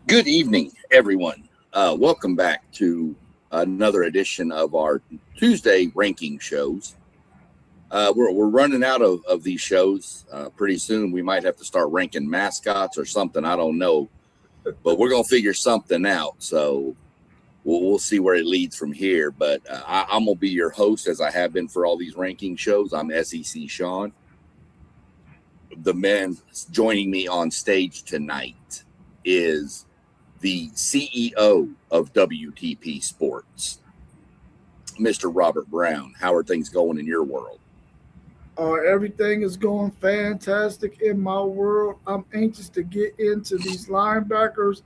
Good evening, everyone. Welcome back to another edition of our Tuesday ranking shows. We're running out of these shows. Pretty soon we might have to start ranking mascots or something. I don't know. But we're going to figure something out. So we'll see where it leads from here. But I'm going to be your host as I have been for all these ranking shows. I'm SEC Sean. The man joining me on stage tonight is the CEO of WTP Sports, Mr. Robert Brown. How are things going in your world? Everything is going fantastic in my world. I'm anxious to get into these linebackers.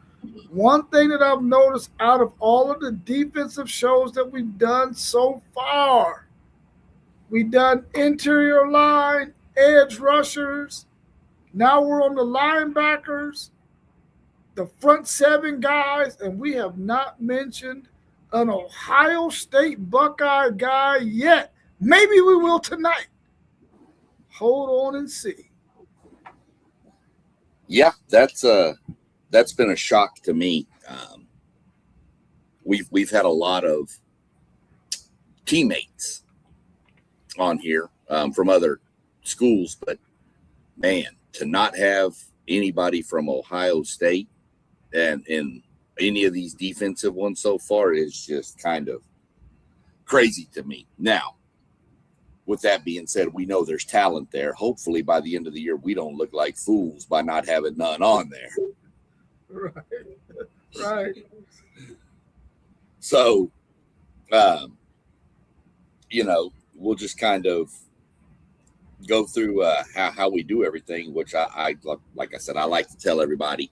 One thing that I've noticed out of all of the defensive shows that we've done so far, we've done interior line, edge rushers. Now we're on the linebackers, the front seven guys, and we have not mentioned an Ohio State Buckeye guy yet. Maybe we will tonight. Hold on and see. Yeah, that's been a shock to me. We've had a lot of teammates on here from other schools, but man, to not have anybody from Ohio State and in any of these defensive ones so far is just kind of crazy to me. Now, with that being said, we know there's talent there. Hopefully by the end of the year, we don't look like fools by not having none on there. Right. So, we'll just kind of go through how we do everything, which I like I said, I like to tell everybody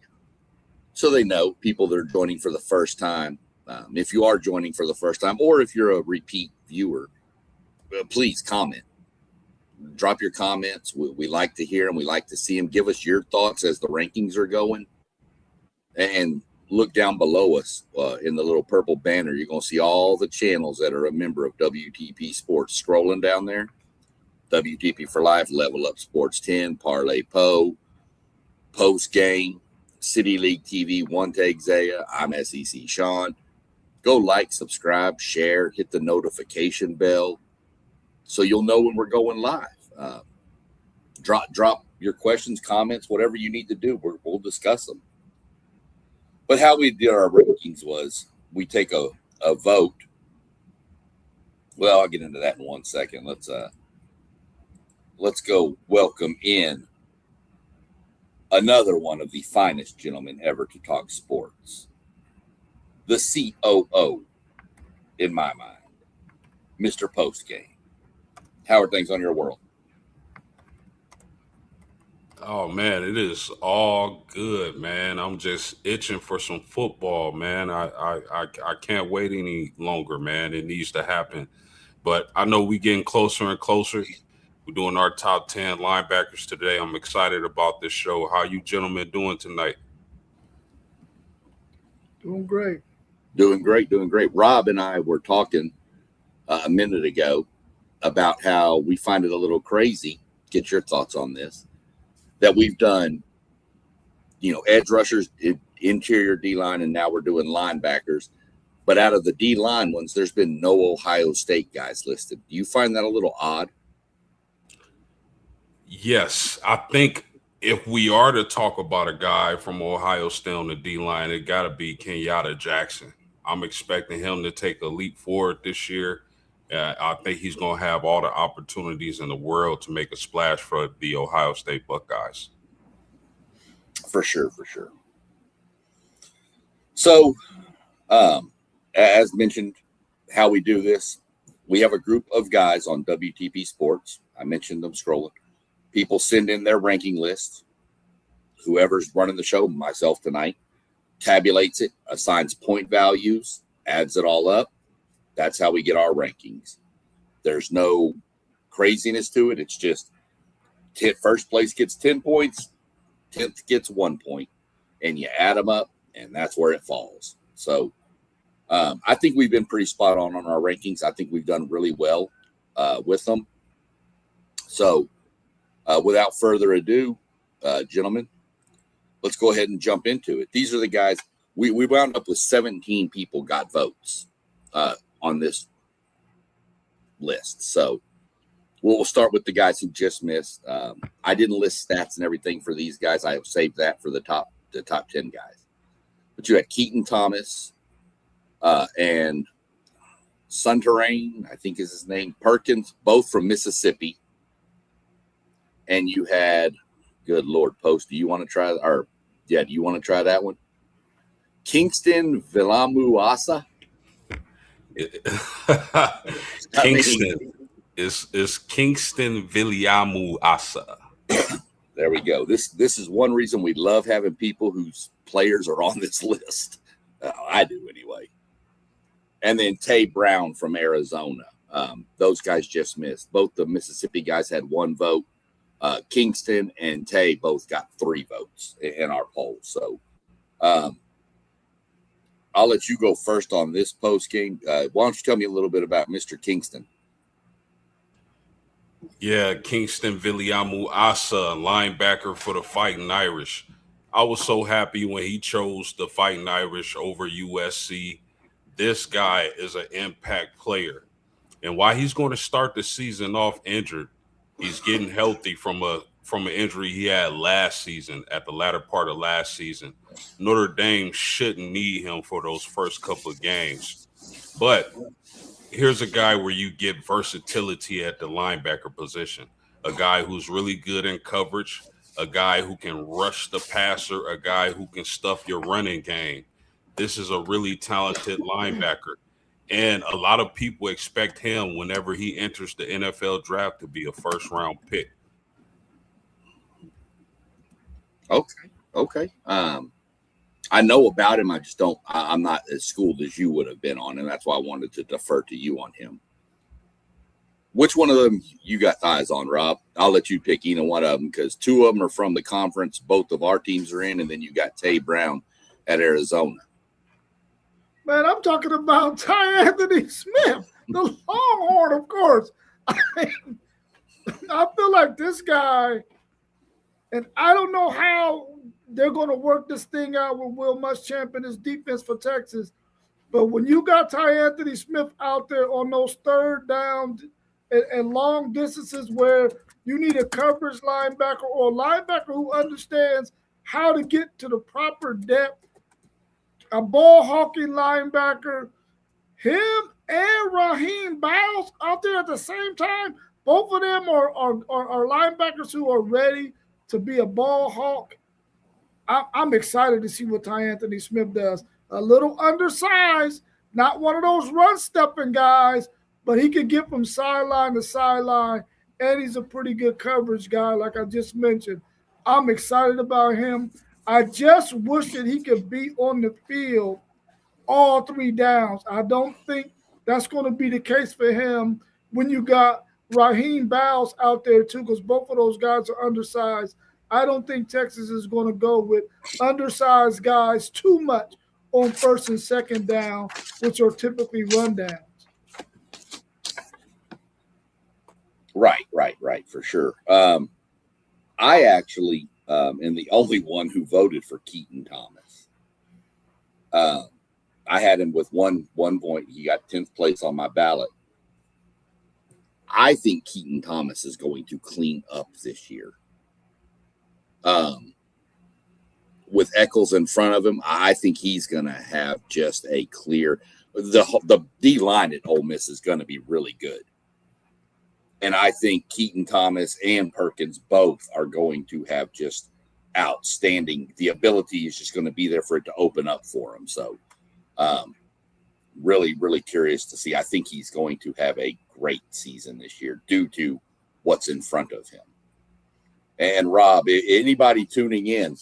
so they know, people that are joining for the first time. If you are joining for the first time, or if you're a repeat viewer, please comment. Drop your comments. We like to hear them. We like to see them. Give us your thoughts as the rankings are going. And look down below us in the little purple banner. You're going to see all the channels that are a member of WTP Sports. Scrolling down there, WTP for Life, Level Up Sports 10, Parlay Po, Post Game, City League TV, One Take Zaya. I'm SEC Sean. Go like, subscribe, share, hit the notification bell so you'll know when we're going live. Drop your questions, comments, whatever you need to do. We'll discuss them. But how we did our rankings was we take a vote. Well, I'll get into that in 1 second. Let's go welcome in another one of the finest gentlemen ever to talk sports. The COO, in my mind, Mr. Postgame. How are things on your world? Oh man, it is all good, man. I'm just itching for some football, man. I can't wait any longer, man. It needs to happen. But I know we getting closer and closer. We're doing our top 10 linebackers today. I'm excited about this show. How you gentlemen doing tonight? Doing great. Doing great. Rob and I were talking a minute ago about how we find it a little crazy. Get your thoughts on this. That we've done, edge rushers, interior D-line, and now we're doing linebackers. But out of the D-line ones, there's been no Ohio State guys listed. Do you find that a little odd? Yes. I think if we are to talk about a guy from Ohio State on the D-line, it got to be Kenyatta Jackson. I'm expecting him to take a leap forward this year. I think he's going to have all the opportunities in the world to make a splash for the Ohio State Buckeyes. For sure. So, as mentioned, how we do this, we have a group of guys on WTP Sports. I mentioned them scrolling. People send in their ranking lists. Whoever's running the show, myself tonight, tabulates it, assigns point values, adds it all up. That's how we get our rankings. There's no craziness to it. It's just first place gets 10 points, 10th gets 1 point, and you add them up, and that's where it falls. So I think we've been pretty spot on our rankings. I think we've done really well with them. So without further ado, gentlemen, let's go ahead and jump into it. These are the guys. we wound up with 17 people got votes on this list. So we'll start with the guys who just missed. I didn't list stats and everything for these guys. I have saved that for the top 10 guys. But you had Keaton Thomas and Sunterrain, I think is his name, Perkins, both from Mississippi. And you had, good Lord, Post, do you want to try that one? Kingston Villamuasa. Kingston is Kingston Villamuasa. There we go. This is one reason we love having people whose players are on this list. I do anyway. And then Tay Brown from Arizona. Those guys just missed. Both the Mississippi guys had 1 vote. Kingston and Tay both got 3 votes in our poll. So I'll let you go first on this post game. Why don't you tell me a little bit about Mr. Kingston? Yeah, Kingston Villamuasa, linebacker for the Fighting Irish. I was so happy when he chose the Fighting Irish over USC. This guy is an impact player. And while he's going to start the season off injured, he's getting healthy from an injury he had last season, at the latter part of last season. Notre Dame shouldn't need him for those first couple of games. But here's a guy where you get versatility at the linebacker position, a guy who's really good in coverage, a guy who can rush the passer, a guy who can stuff your running game. This is a really talented linebacker. And a lot of people expect him, whenever he enters the NFL draft, to be a first-round pick. Okay. I know about him. I'm not as schooled as you would have been on him. That's why I wanted to defer to you on him. Which one of them you got eyes on, Rob? I'll let you pick either one of them, because 2 of them are from the conference. Both of our teams are in, and then you got Tay Brown at Arizona. Man, I'm talking about Ty Anthony Smith, the Longhorn, of course. I feel like this guy, and I don't know how they're going to work this thing out with Will Muschamp and his defense for Texas, but when you got Ty Anthony Smith out there on those 3rd down and long distances where you need a coverage linebacker or a linebacker who understands how to get to the proper depth, a ball hawking linebacker, him and Raheem Bowles out there at the same time. Both of them are linebackers who are ready to be a ball hawk. I'm excited to see what Ty Anthony Smith does. A little undersized, not one of those run-stepping guys, but he can get from sideline to sideline, and he's a pretty good coverage guy, like I just mentioned. I'm excited about him. I just wish that he could be on the field all 3 downs. I don't think that's going to be the case for him when you got Raheem Bowles out there too, because both of those guys are undersized. I don't think Texas is going to go with undersized guys too much on 1st and 2nd down, which are typically run downs. Right, for sure. I actually am the only one who voted for Keaton Thomas. I had him with one point. He got 10th place on my ballot. I think Keaton Thomas is going to clean up this year. With Eccles in front of him, I think he's going to have just a clear – the D-line at Ole Miss is going to be really good. And I think Keaton Thomas and Perkins both are going to have just outstanding – the ability is just going to be there for it to open up for him. So, really, really curious to see. I think he's going to have a great season this year due to what's in front of him. And Rob, anybody tuning in,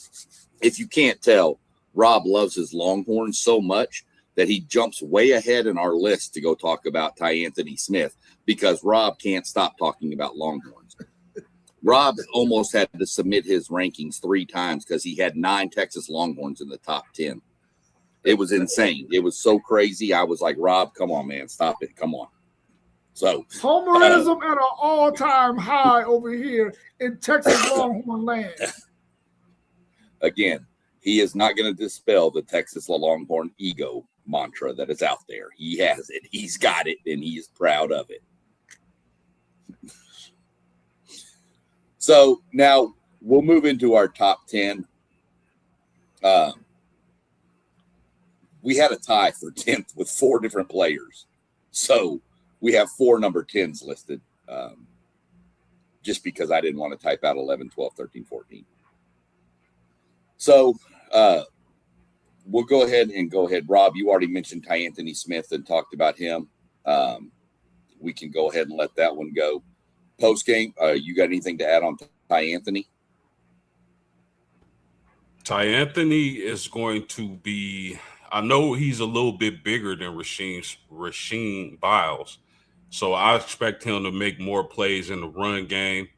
if you can't tell, Rob loves his Longhorns so much that he jumps way ahead in our list to go talk about Ty Anthony Smith, because Rob can't stop talking about Longhorns. Rob almost had to submit his rankings 3 times because he had 9 Texas Longhorns in the top 10. It was insane. It was so crazy. I was like, Rob, come on, man, stop it. Come on. So Homerism at an all-time high over here in Texas Longhorn land. Again, he is not going to dispel the Texas Longhorn ego mantra that is out there. He has it. He's got it, and he's proud of it. So now we'll move into our top 10. We had a tie for 10th with 4 different players. So we have 4 number 10s listed, just because I didn't want to type out 11, 12, 13, 14. So we'll go ahead. Rob, you already mentioned Ty Anthony Smith and talked about him. We can go ahead and let that one go. Post game, you got anything to add on Ty Anthony? Ty Anthony is going to be, I know he's a little bit bigger than Rasheem Biles. So I expect him to make more plays in the run game.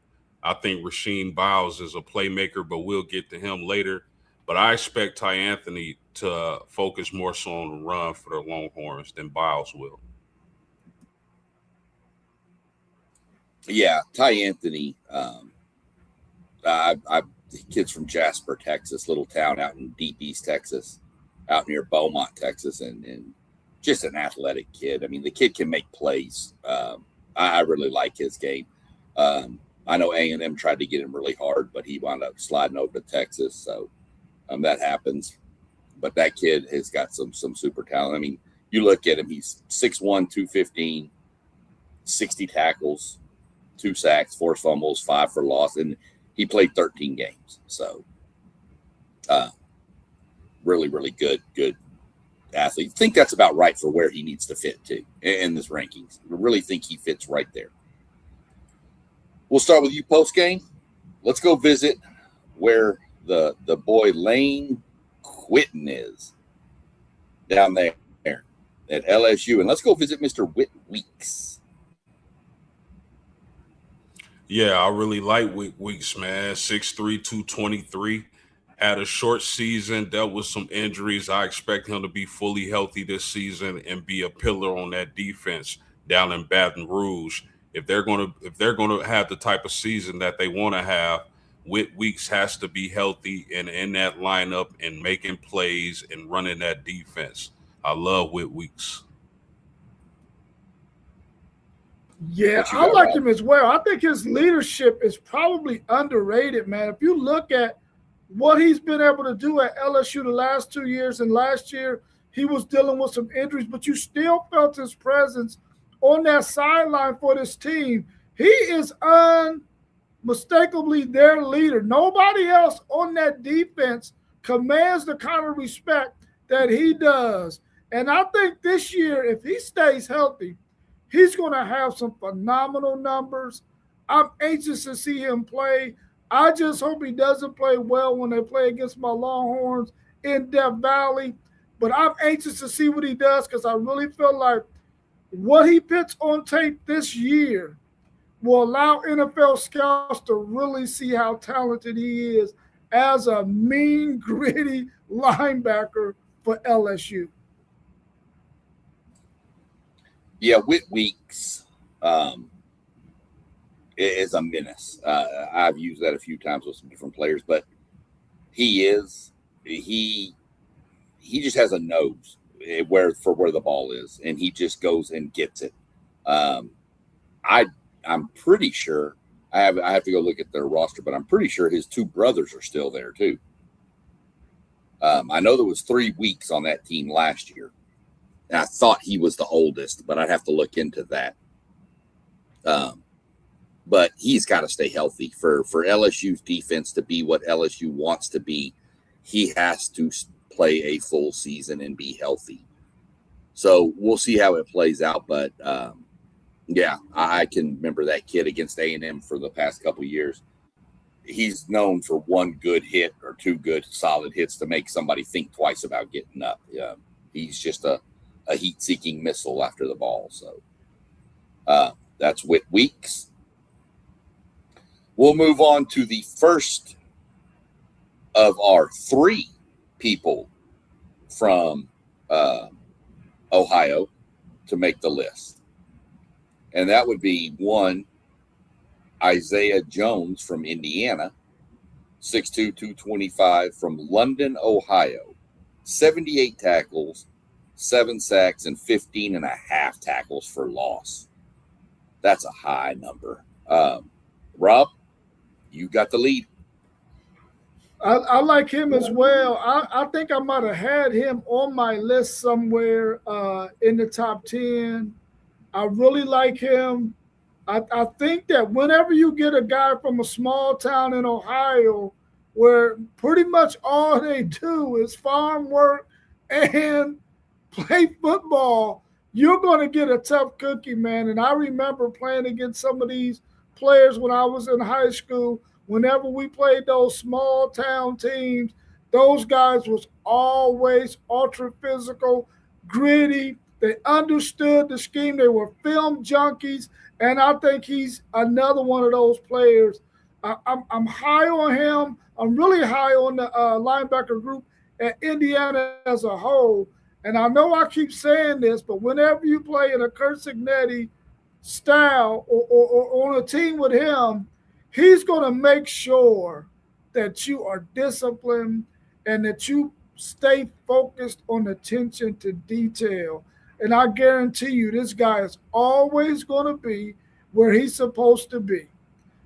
I think Rasheem Biles is a playmaker, but we'll get to him later. But I expect Ty Anthony to focus more so on the run for the Longhorns than Biles will. Yeah, Ty Anthony. Kids from Jasper, Texas, little town out in deep East Texas, out near Beaumont, Texas, and just an athletic kid. I mean, the kid can make plays. I really like his game. I know A&M tried to get him really hard, but he wound up sliding over to Texas, so that happens. But that kid has got some super talent. I mean, you look at him, he's 6'1", 215, 60 tackles, 2 sacks, 4 fumbles, 5 for loss, and he played 13 games. So really, really good athlete. I think that's about right for where he needs to fit too in this rankings. I really think he fits right there. We'll start with you post game. Let's go visit where the boy Lane Quitten is down there at LSU. And let's go visit Mr. Whit Weeks. Yeah, I really like Weeks, man. 6'3", 223. Had a short season, dealt with some injuries. I expect him to be fully healthy this season and be a pillar on that defense down in Baton Rouge. If they're gonna have the type of season that they want to have, Whit Weeks has to be healthy and in that lineup and making plays and running that defense. I love Whit Weeks. Yeah, I like him as well. I think his leadership is probably underrated, man. If you look at what he's been able to do at LSU the last 2 years, and last year he was dealing with some injuries, but you still felt his presence on that sideline for this team. He is unmistakably their leader. Nobody else on that defense commands the kind of respect that he does. And I think this year, if he stays healthy, he's going to have some phenomenal numbers. I'm anxious to see him play. I just hope he doesn't play well when they play against my Longhorns in Death Valley. But I'm anxious to see what he does because I really feel like what he puts on tape this year will allow NFL scouts to really see how talented he is as a mean, gritty linebacker for LSU. Yeah, Whit Weeks is a menace. I've used that a few times with some different players, but he just has a nose where the ball is, and he just goes and gets it. I'm pretty sure I have to go look at their roster, but I'm pretty sure his 2 brothers are still there too. I know there was 3 weeks on that team last year. And I thought he was the oldest, but I'd have to look into that. But he's got to stay healthy for LSU's defense to be what LSU wants to be. He has to play a full season and be healthy. So we'll see how it plays out. But yeah, I can remember that kid against A&M for the past couple of years. He's known for 1 good hit or 2 good solid hits to make somebody think twice about getting up. He's just a heat-seeking missile after the ball. So that's Whit Weeks. We'll move on to the first of our 3 people from Ohio to make the list. And that would be 1, Isaiah Jones from Indiana, 6'2", 225 from London, Ohio. 78 tackles, 7 sacks, and 15 and a half tackles for loss. That's a high number. Rob, you got the lead. I like him as well. I think I might have had him on my list somewhere in the top 10. I really like him. I think that whenever you get a guy from a small town in Ohio where pretty much all they do is farm work and play football, you're going to get a tough cookie, man. And I remember playing against some of these players when I was in high school. Whenever we played those small town teams, those guys was always ultra physical, gritty. They understood the scheme. They were film junkies. And I think he's another one of those players. I'm high on him. I'm really high on the linebacker group at Indiana as a whole. And I know I keep saying this, but whenever you play in a Kurt Signetti style or on a team with him, he's going to make sure that you are disciplined and that you stay focused on attention to detail. And I guarantee you, this guy is always going to be where he's supposed to be.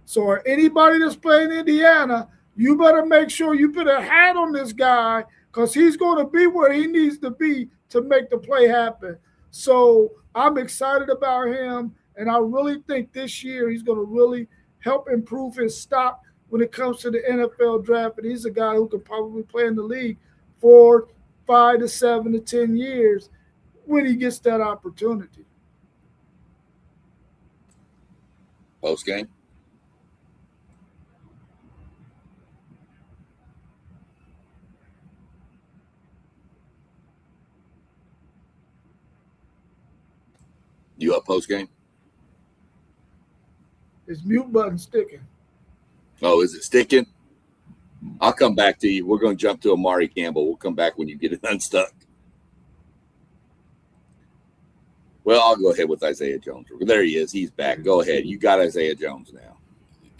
So, anybody that's playing Indiana, you better make sure you put a hat on this guy because he's going to be where he needs to be to make the play happen. So, I'm excited about him, and I really think this year he's going to really help improve his stock when it comes to the NFL draft. And he's a guy who could probably play in the league for 5 to 7 to 10 years when he gets that opportunity. Post game. You up post game? His mute button sticking. Oh, is it sticking? I'll come back to you. We're going to jump to Amari Campbell. We'll come back when you get it unstuck. Well, I'll go ahead with Isaiah Jones. There he is. He's back. Go ahead. You got Isaiah Jones now.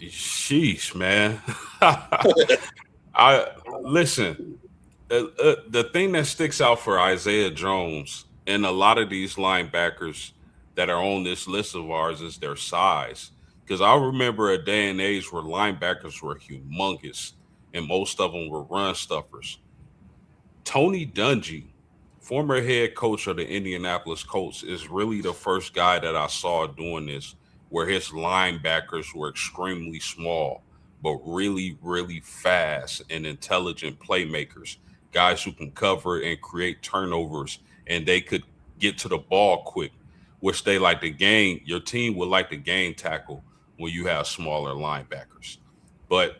Sheesh, man. Listen. The thing that sticks out for Isaiah Jones and a lot of these linebackers that are on this list of ours is their size. Because I remember a day and age where linebackers were humongous and most of them were run stuffers. Tony Dungy, former head coach of the Indianapolis Colts, is really the first guy that I saw doing this, where his linebackers were extremely small, but really, really fast and intelligent playmakers, guys who can cover and create turnovers, and they could get to the ball quick, which they like to gain. Your team would like to gain tackle when you have smaller linebackers. But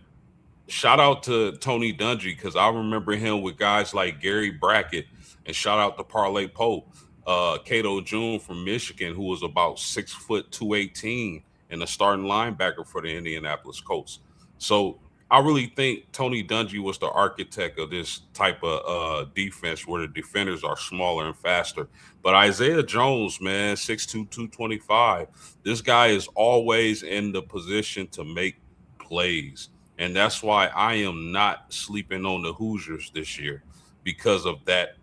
shout out to Tony Dungy because I remember him with guys like Gary Brackett, and shout out to Parlay Pope, Cato June from Michigan, who was about 6', 218, and a starting linebacker for the Indianapolis Colts. So I really think Tony Dungy was the architect of this type of defense where the defenders are smaller and faster. But Isaiah Jones, man, 6'2", 225, this guy is always in the position to make plays. And that's why I am not sleeping on the Hoosiers this year because of that.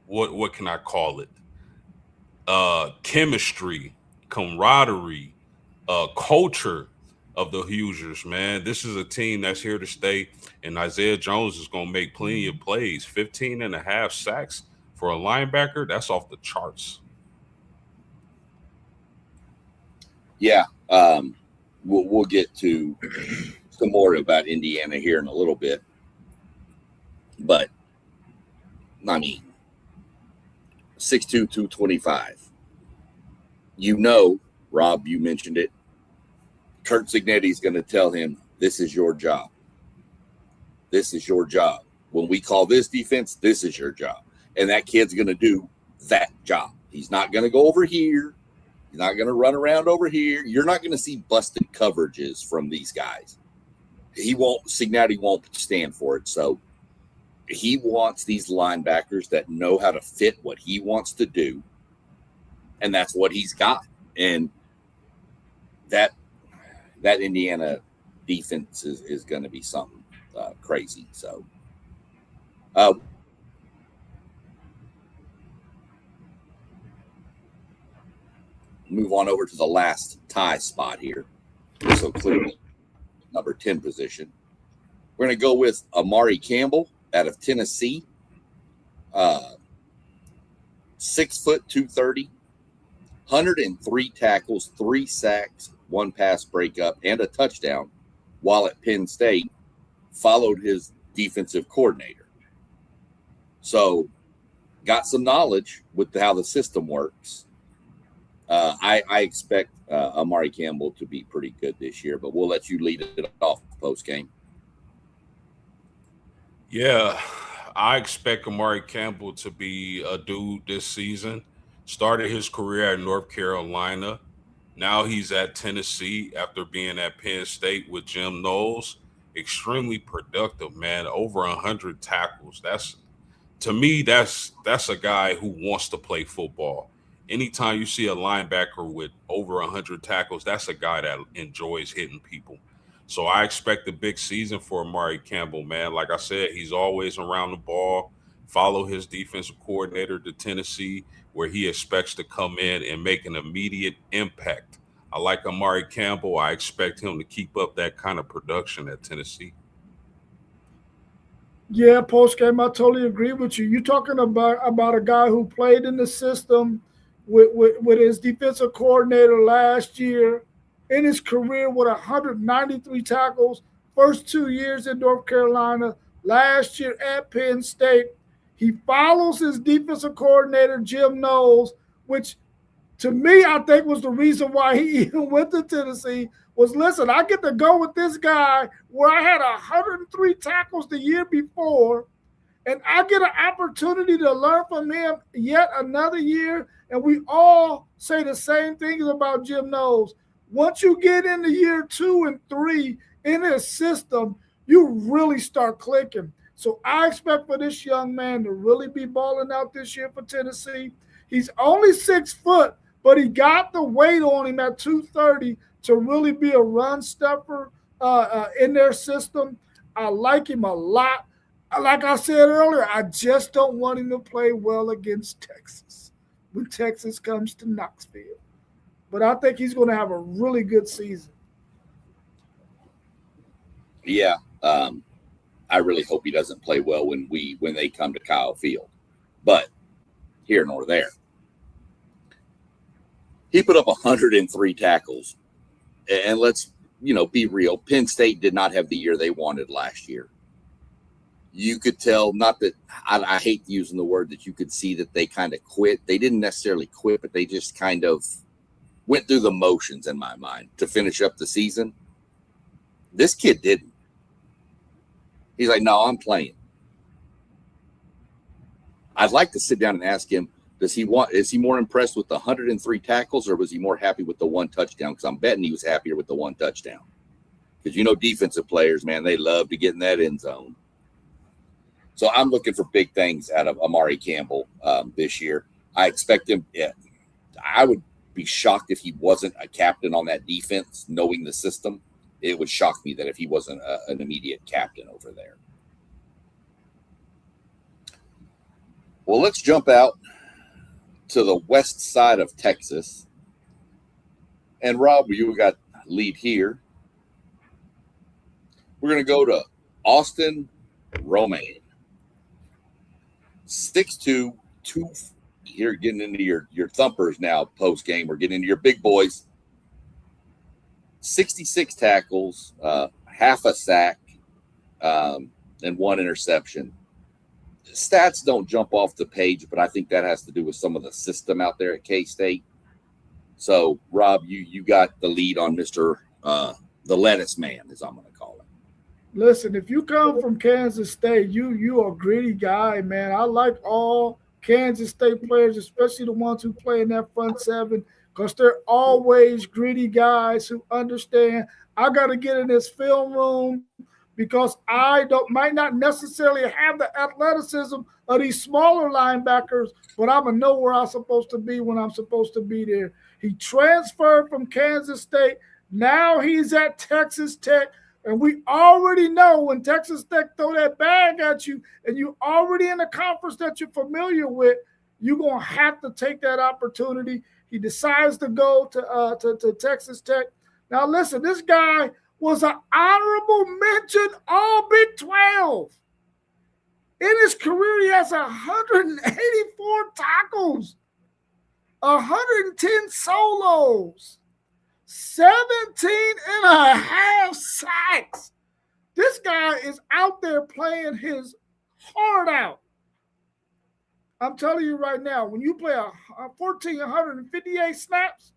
What can I call it? Chemistry, camaraderie, culture of the Hoosiers, man. This is a team that's here to stay, and Isaiah Jones is going to make plenty of plays. 15 and a half sacks for a linebacker, that's off the charts. Yeah, we'll get to some more about Indiana here in a little bit. But, I mean, 6'2", 225. You know, Rob, you mentioned it. Kurt Signetti is going to tell him, this is your job. This is your job. When we call this defense, this is your job. And that kid's going to do that job. He's not going to go over here. He's not going to run around over here. You're not going to see busted coverages from these guys. Signetti won't stand for it. So he wants these linebackers that know how to fit what he wants to do. And that's what he's got. And that Indiana defense is going to be something. crazy. So move on over to the last tie spot here. So clearly number 10 position. We're going to go with Amari Campbell out of Tennessee. 6 foot 230, 103 tackles, 3 sacks, 1 pass breakup, and a touchdown while at Penn State, followed his defensive coordinator. So got some knowledge with how the system works. I expect Amari Campbell to be pretty good this year, but we'll let you lead it off post game. Yeah, I expect Amari Campbell to be a dude this season. Started his career at North Carolina. Now he's at Tennessee after being at Penn State with Jim Knowles. Extremely productive, man. Over 100 tackles. To me, that's a guy who wants to play football. Anytime you see a linebacker with over 100 tackles, that's a guy that enjoys hitting people. So I expect a big season for Amari Campbell, man. Like I said, he's always around the ball. Follow his defensive coordinator to Tennessee, where he expects to come in and make an immediate impact. I like Amari Campbell. I expect him to keep up that kind of production at Tennessee. Yeah, post game, I totally agree with you. You're talking about a guy who played in the system with his defensive coordinator last year, in his career with 193 tackles, first 2 years in North Carolina, last year at Penn State. He follows his defensive coordinator, Jim Knowles, which to me, I think was the reason why he even went to Tennessee was, listen, I get to go with this guy where I had 103 tackles the year before, and I get an opportunity to learn from him yet another year. And we all say the same things about Jim Knowles. Once you get into year 2 and 3 in his system, you really start clicking. So I expect for this young man to really be balling out this year for Tennessee. He's only 6 foot, but he got the weight on him at 230 to really be a run stuffer in their system. I like him a lot. Like I said earlier, I just don't want him to play well against Texas when Texas comes to Knoxville. But I think he's going to have a really good season. Yeah, I really hope he doesn't play well when they come to Kyle Field. But here nor there. He put up 103 tackles. And let's, be real. Penn State did not have the year they wanted last year. You could tell, not that I hate using the word, that you could see that they kind of quit. They didn't necessarily quit, but they just kind of went through the motions in my mind to finish up the season. This kid didn't. He's like, no, I'm playing. I'd like to sit down and ask him, is he more impressed with the 103 tackles, or was he more happy with the 1 touchdown? Because I'm betting he was happier with the 1 touchdown. Because defensive players, man, they love to get in that end zone. So I'm looking for big things out of Amari Campbell this year. I expect him. Yeah, I would be shocked if he wasn't a captain on that defense, knowing the system. It would shock me that if he wasn't an immediate captain over there. Well, let's jump out to the west side of Texas. And Rob, you got lead here. We're going to go to Austin Romaine. 6'2", 2. Here, getting into your thumpers now post game. We're getting into your big boys. 66 tackles, half a sack, and 1 interception. Stats don't jump off the page, but I think that has to do with some of the system out there at K-State. So, Rob, you got the lead on Mr. The Lettuce Man, as I'm going to call him. Listen, if you come from Kansas State, you a gritty guy, man. I like all Kansas State players, especially the ones who play in that front seven, because they're always gritty guys who understand I got to get in this film room because I might not necessarily have the athleticism of these smaller linebackers, but I'm going to know where I'm supposed to be when I'm supposed to be there. He transferred from Kansas State. Now he's at Texas Tech, And we already know when Texas Tech throw that bag at you and you already in a conference that you're familiar with, you're going to have to take that opportunity. He decides to go to Texas Tech. Now, listen, this guy was an honorable mention all Big 12. In his career, he has 184 tackles, 110 solos, 17 and a half sacks. This guy is out there playing his heart out. I'm telling you right now, when you play a 1,458 snaps,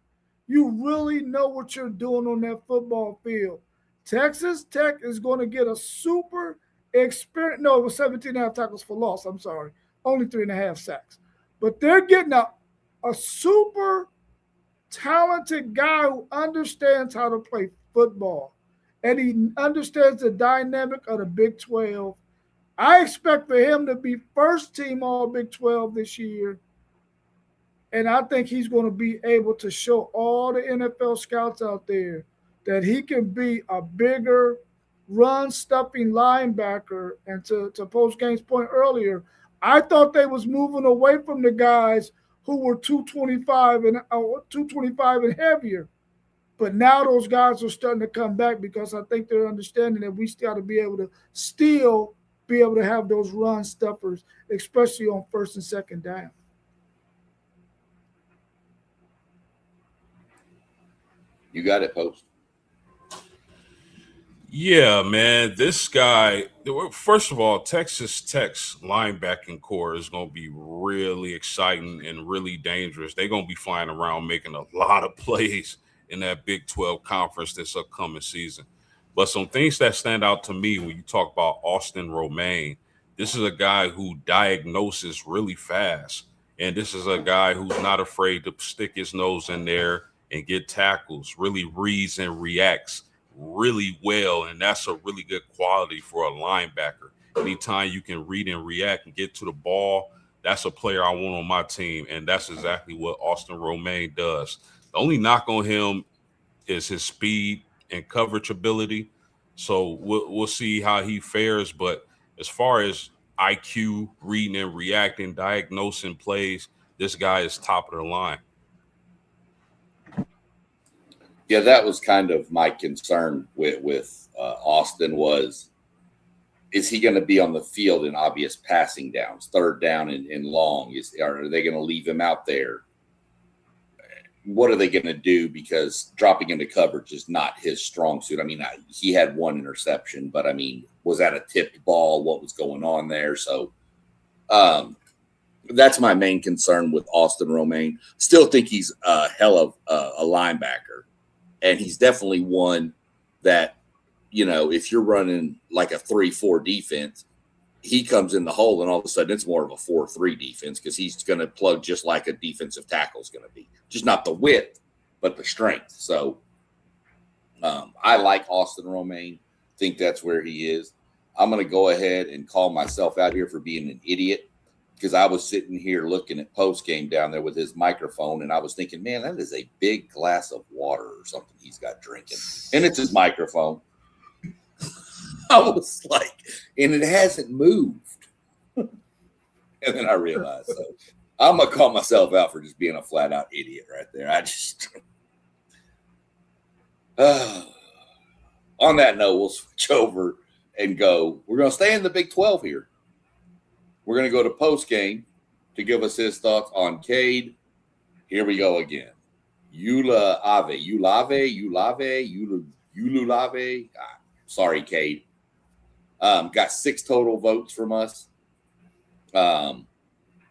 you really know what you're doing on that football field. Texas Tech is going to get a super experience. No, it was 17 and a half tackles for loss. I'm sorry. Only 3.5 sacks. But they're getting a super talented guy who understands how to play football. And he understands the dynamic of the Big 12. I expect for him to be first team all Big 12 this year. And I think he's going to be able to show all the NFL scouts out there that he can be a bigger run-stuffing linebacker. And to post-game's point earlier, I thought they was moving away from the guys who were 225 and heavier. But now those guys are starting to come back because I think they're understanding that we still got to be able to still be able to have those run stuffers, especially on first and second down. You got it, Post. Yeah, man. This guy, first of all, Texas Tech's linebacking core is going to be really exciting and really dangerous. They're going to be flying around making a lot of plays in that Big 12 conference this upcoming season. But some things that stand out to me when you talk about Austin Romaine, this is a guy who diagnoses really fast. And this is a guy who's not afraid to stick his nose in there and get tackles, really reads and reacts really well. And that's a really good quality for a linebacker. Anytime you can read and react and get to the ball, that's a player I want on my team. And that's exactly what Austin Romaine does. The only knock on him is his speed and coverage ability. So we'll see how he fares. But as far as IQ, reading and reacting, diagnosing plays, this guy is top of the line. Yeah, that was kind of my concern with Austin was, is he going to be on the field in obvious passing downs, third down and long? Are they going to leave him out there? What are they going to do? Because dropping into coverage is not his strong suit. I mean, he had one interception, but I mean, was that a tipped ball? What was going on there? So that's my main concern with Austin Romaine. Still think he's a hell of a linebacker. And he's definitely one that, you know, if you're running like a 3-4 defense, he comes in the hole and all of a sudden it's more of a 4-3 defense because he's going to plug just like a defensive tackle is going to be. Just not the width, but the strength. So I like Austin Romaine. Think that's where he is. I'm going to go ahead and call myself out here for being an idiot because I was sitting here looking at post game down there with his microphone, and I was thinking, man, that is a big glass of water or something he's got drinking. And it's his microphone. I was like, and it hasn't moved. And then I realized, so I'm going to call myself out for just being a flat out idiot right there. I just, on that note, we'll switch over and go. We're going to stay in the Big 12 here. We're going to go to post game to give us his thoughts on Cade. Here we go again. Ulave. Sorry, Cade. Got 6 total votes from us. 6'1",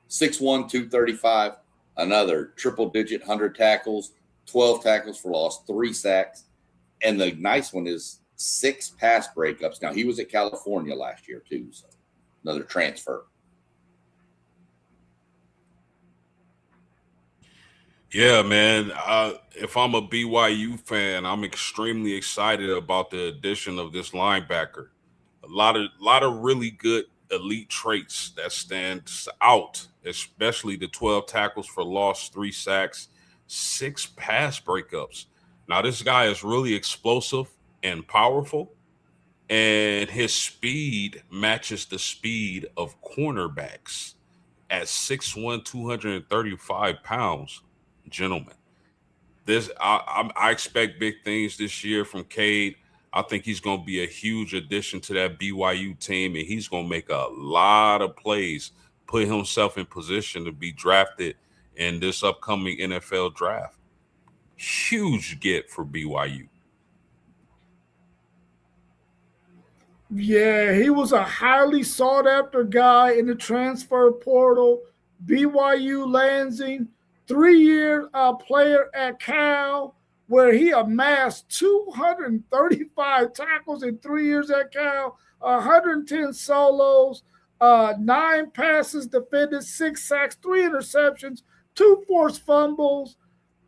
235. Another triple-digit 100 tackles, 12 tackles for loss, 3 sacks. And the nice one is 6 pass breakups. Now, he was at California last year, too, so another transfer. Yeah, man. If I'm a BYU fan, I'm extremely excited about the addition of this linebacker. A lot of really good elite traits that stands out, especially the 12 tackles for loss, 3 sacks, 6 pass breakups. Now, this guy is really explosive and powerful, and his speed matches the speed of cornerbacks at 6'1", 235 pounds, gentlemen. I expect big things this year from Cade. I think he's going to be a huge addition to that BYU team, and he's going to make a lot of plays, put himself in position to be drafted in this upcoming NFL draft. Huge get for BYU. Yeah, he was a highly sought after guy in the transfer portal. BYU lands him, 3-year player at Cal, where he amassed 235 tackles in 3 years at Cal, 110 solos, 9 passes defended, 6 sacks, 3 interceptions, 2 forced fumbles.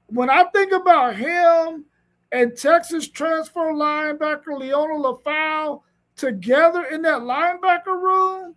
When I think about him and Texas transfer linebacker Leona LaFau together in that linebacker room,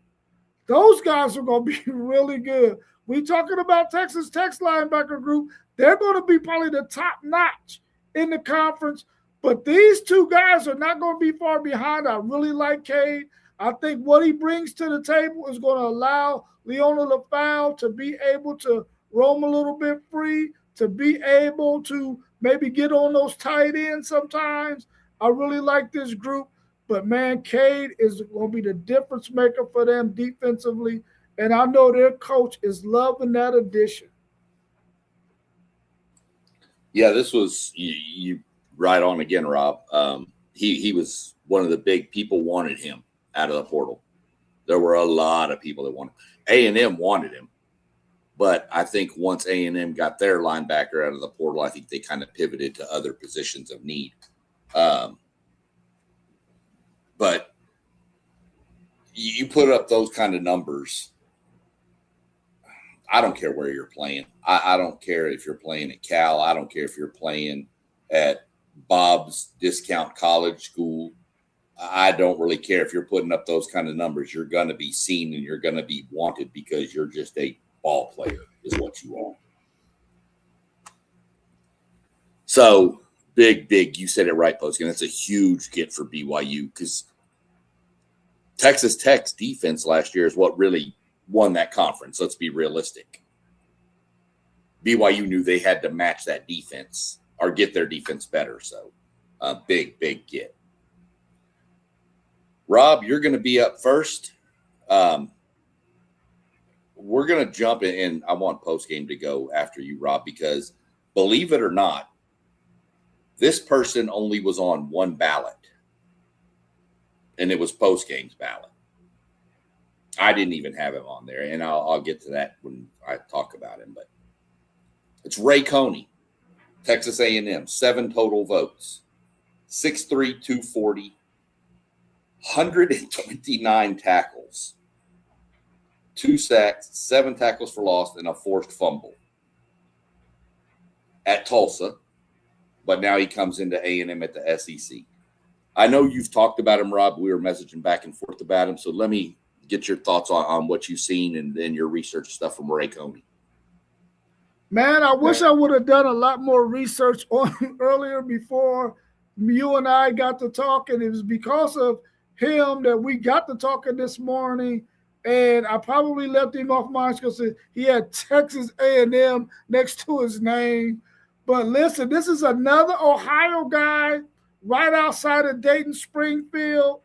those guys are going to be really good. We talking about Texas Tech's linebacker group. They're going to be probably the top notch in the conference. But these two guys are not going to be far behind. I really like Cade. I think what he brings to the table is going to allow Leona LaFau to be able to roam a little bit free, to be able to maybe get on those tight ends sometimes. I really like this group. But, man, Cade is going to be the difference maker for them defensively. And I know their coach is loving that addition. Yeah, this was you right on again, Rob. He was one of the big people wanted him out of the portal. There were a lot of people that wanted him. A&M wanted him. But I think once A&M got their linebacker out of the portal, I think they kind of pivoted to other positions of need. But you put up those kind of numbers, I don't care where you're playing. I don't care if you're playing at Cal. I don't care if you're playing at Bob's Discount College School. I don't really care if you're putting up those kind of numbers. You're going to be seen and you're going to be wanted because you're just a ball player is what you are. So big. You said it right, Poskin. That's a huge get for BYU because Texas Tech's defense last year is what really won that conference. Let's be realistic. BYU knew they had to match that defense or get their defense better. So big get. Rob, you're going to be up first. We're going to jump in, and I want post-game to go after you, Rob, because believe it or not, this person only was on one ballot, and it was post-game's ballot. I didn't even have him on there, and I'll get to that when I talk about him. But it's Ray Coney, Texas A&M, 7 total votes, 6'3", 240, 129 tackles. 2 sacks, 7 tackles for loss, and a forced fumble at Tulsa. But now he comes into A&M at the SEC. I know you've talked about him, Rob. We were messaging back and forth about him. So let me get your thoughts on what you've seen and then your research stuff from Ray Coney. Man, I wish I would have done a lot more research on him earlier before you and I got to talking. It was because of him that we got to talking this morning. And I probably left him off mine because he had Texas A&M next to his name. But listen, this is another Ohio guy right outside of Dayton, Springfield,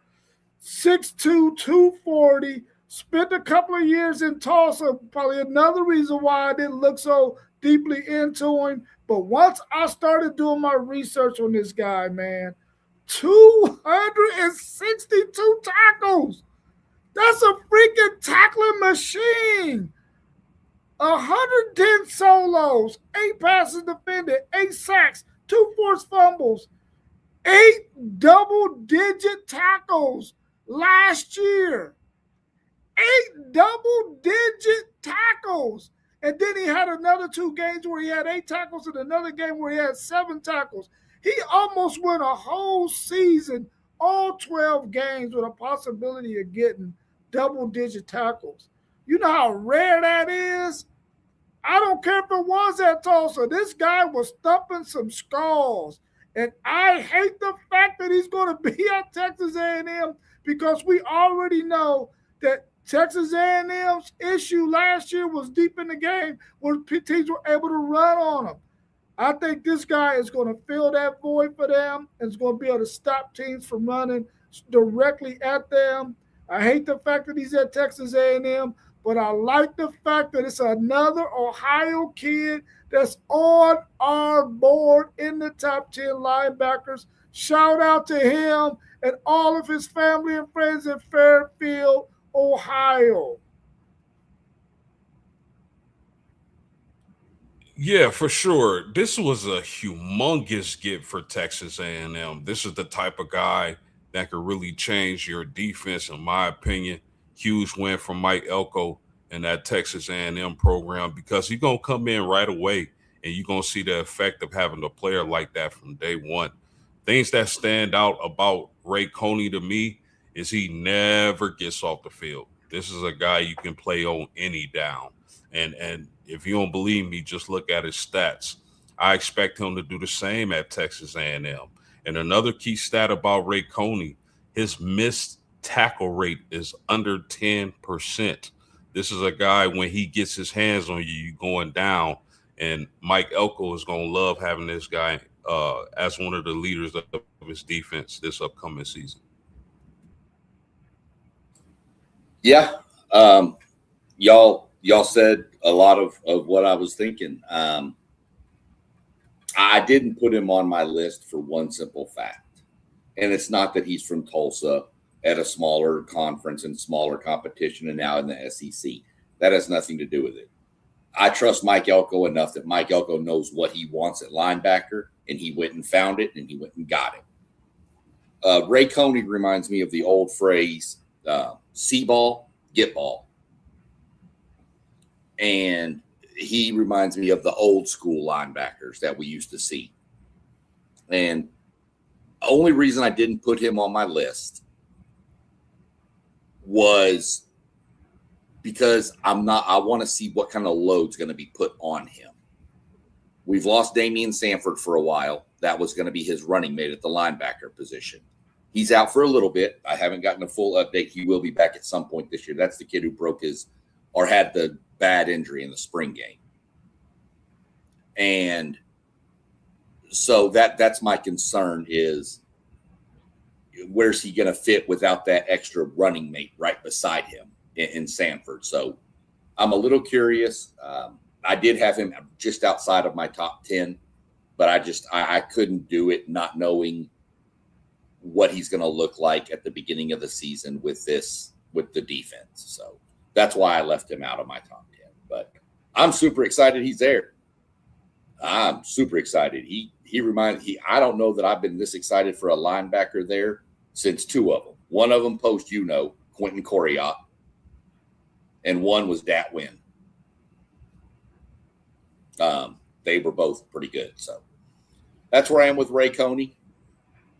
6'2", 240, spent a couple of years in Tulsa, probably another reason why I didn't look so deeply into him. But once I started doing my research on this guy, man, 262 tackles. That's a freaking tackling machine. 110 solos, 8 passes defended, 8 sacks, 2 forced fumbles, 8 double-digit tackles last year. 8 double-digit tackles. And then he had another 2 games where he had 8 tackles and another game where he had 7 tackles. He almost went a whole season, all 12 games, with a possibility of getting double-digit tackles. You know how rare that is? I don't care if it was at Tulsa. This guy was thumping some skulls. And I hate the fact that he's going to be at Texas A&M because we already know that Texas A&M's issue last year was deep in the game where teams were able to run on them. I think this guy is going to fill that void for them and is going to be able to stop teams from running directly at them. I hate the fact that he's at Texas A&M, but I like the fact that it's another Ohio kid that's on our board in the top 10 linebackers. Shout out to him and all of his family and friends in Fairfield, Ohio. Yeah, for sure. This was a humongous get for Texas A&M. This is the type of guy that could really change your defense, in my opinion. Huge win from Mike Elko and that Texas A&M program because he's gonna come in right away, and you're gonna see the effect of having a player like that from day one. Things that stand out about Ray Coney to me is he never gets off the field. This is a guy you can play on any down. And if you don't believe me, just look at his stats. I expect him to do the same at Texas A&M. And another key stat about Ray Coney, his missed tackle rate is under 10%. This is a guy, when he gets his hands on you, you're going down. And Mike Elko is going to love having this guy as one of the leaders of his defense this upcoming season. Yeah. Y'all said a lot of what I was thinking. I didn't put him on my list for one simple fact. And it's not that he's from Tulsa at a smaller conference and smaller competition and now in the SEC. That has nothing to do with it. I trust Mike Elko enough that Mike Elko knows what he wants at linebacker, and he went and found it, and he went and got it. Ray Coney reminds me of the old phrase, see ball, get ball. And he reminds me of the old school linebackers that we used to see. And the only reason I didn't put him on my list was because I want to see what kind of load's going to be put on him. We've lost Damian Sanford for a while. That was going to be his running mate at the linebacker position. He's out for a little bit. I haven't gotten a full update. He will be back at some point this year. That's the kid who had the bad injury in the spring game. And so that's my concern is, where's he going to fit without that extra running mate right beside him in Sanford? So I'm a little curious. I did have him just outside of my top 10, but I couldn't do it not knowing what he's going to look like at the beginning of the season with the defense. So that's why I left him out of my top 10. But I'm super excited he's there. I'm super excited. I don't know that I've been this excited for a linebacker there since two of them. One of them Quentin Coriat, and one was Dat Wynn. They were both pretty good. So that's where I am with Ray Coney.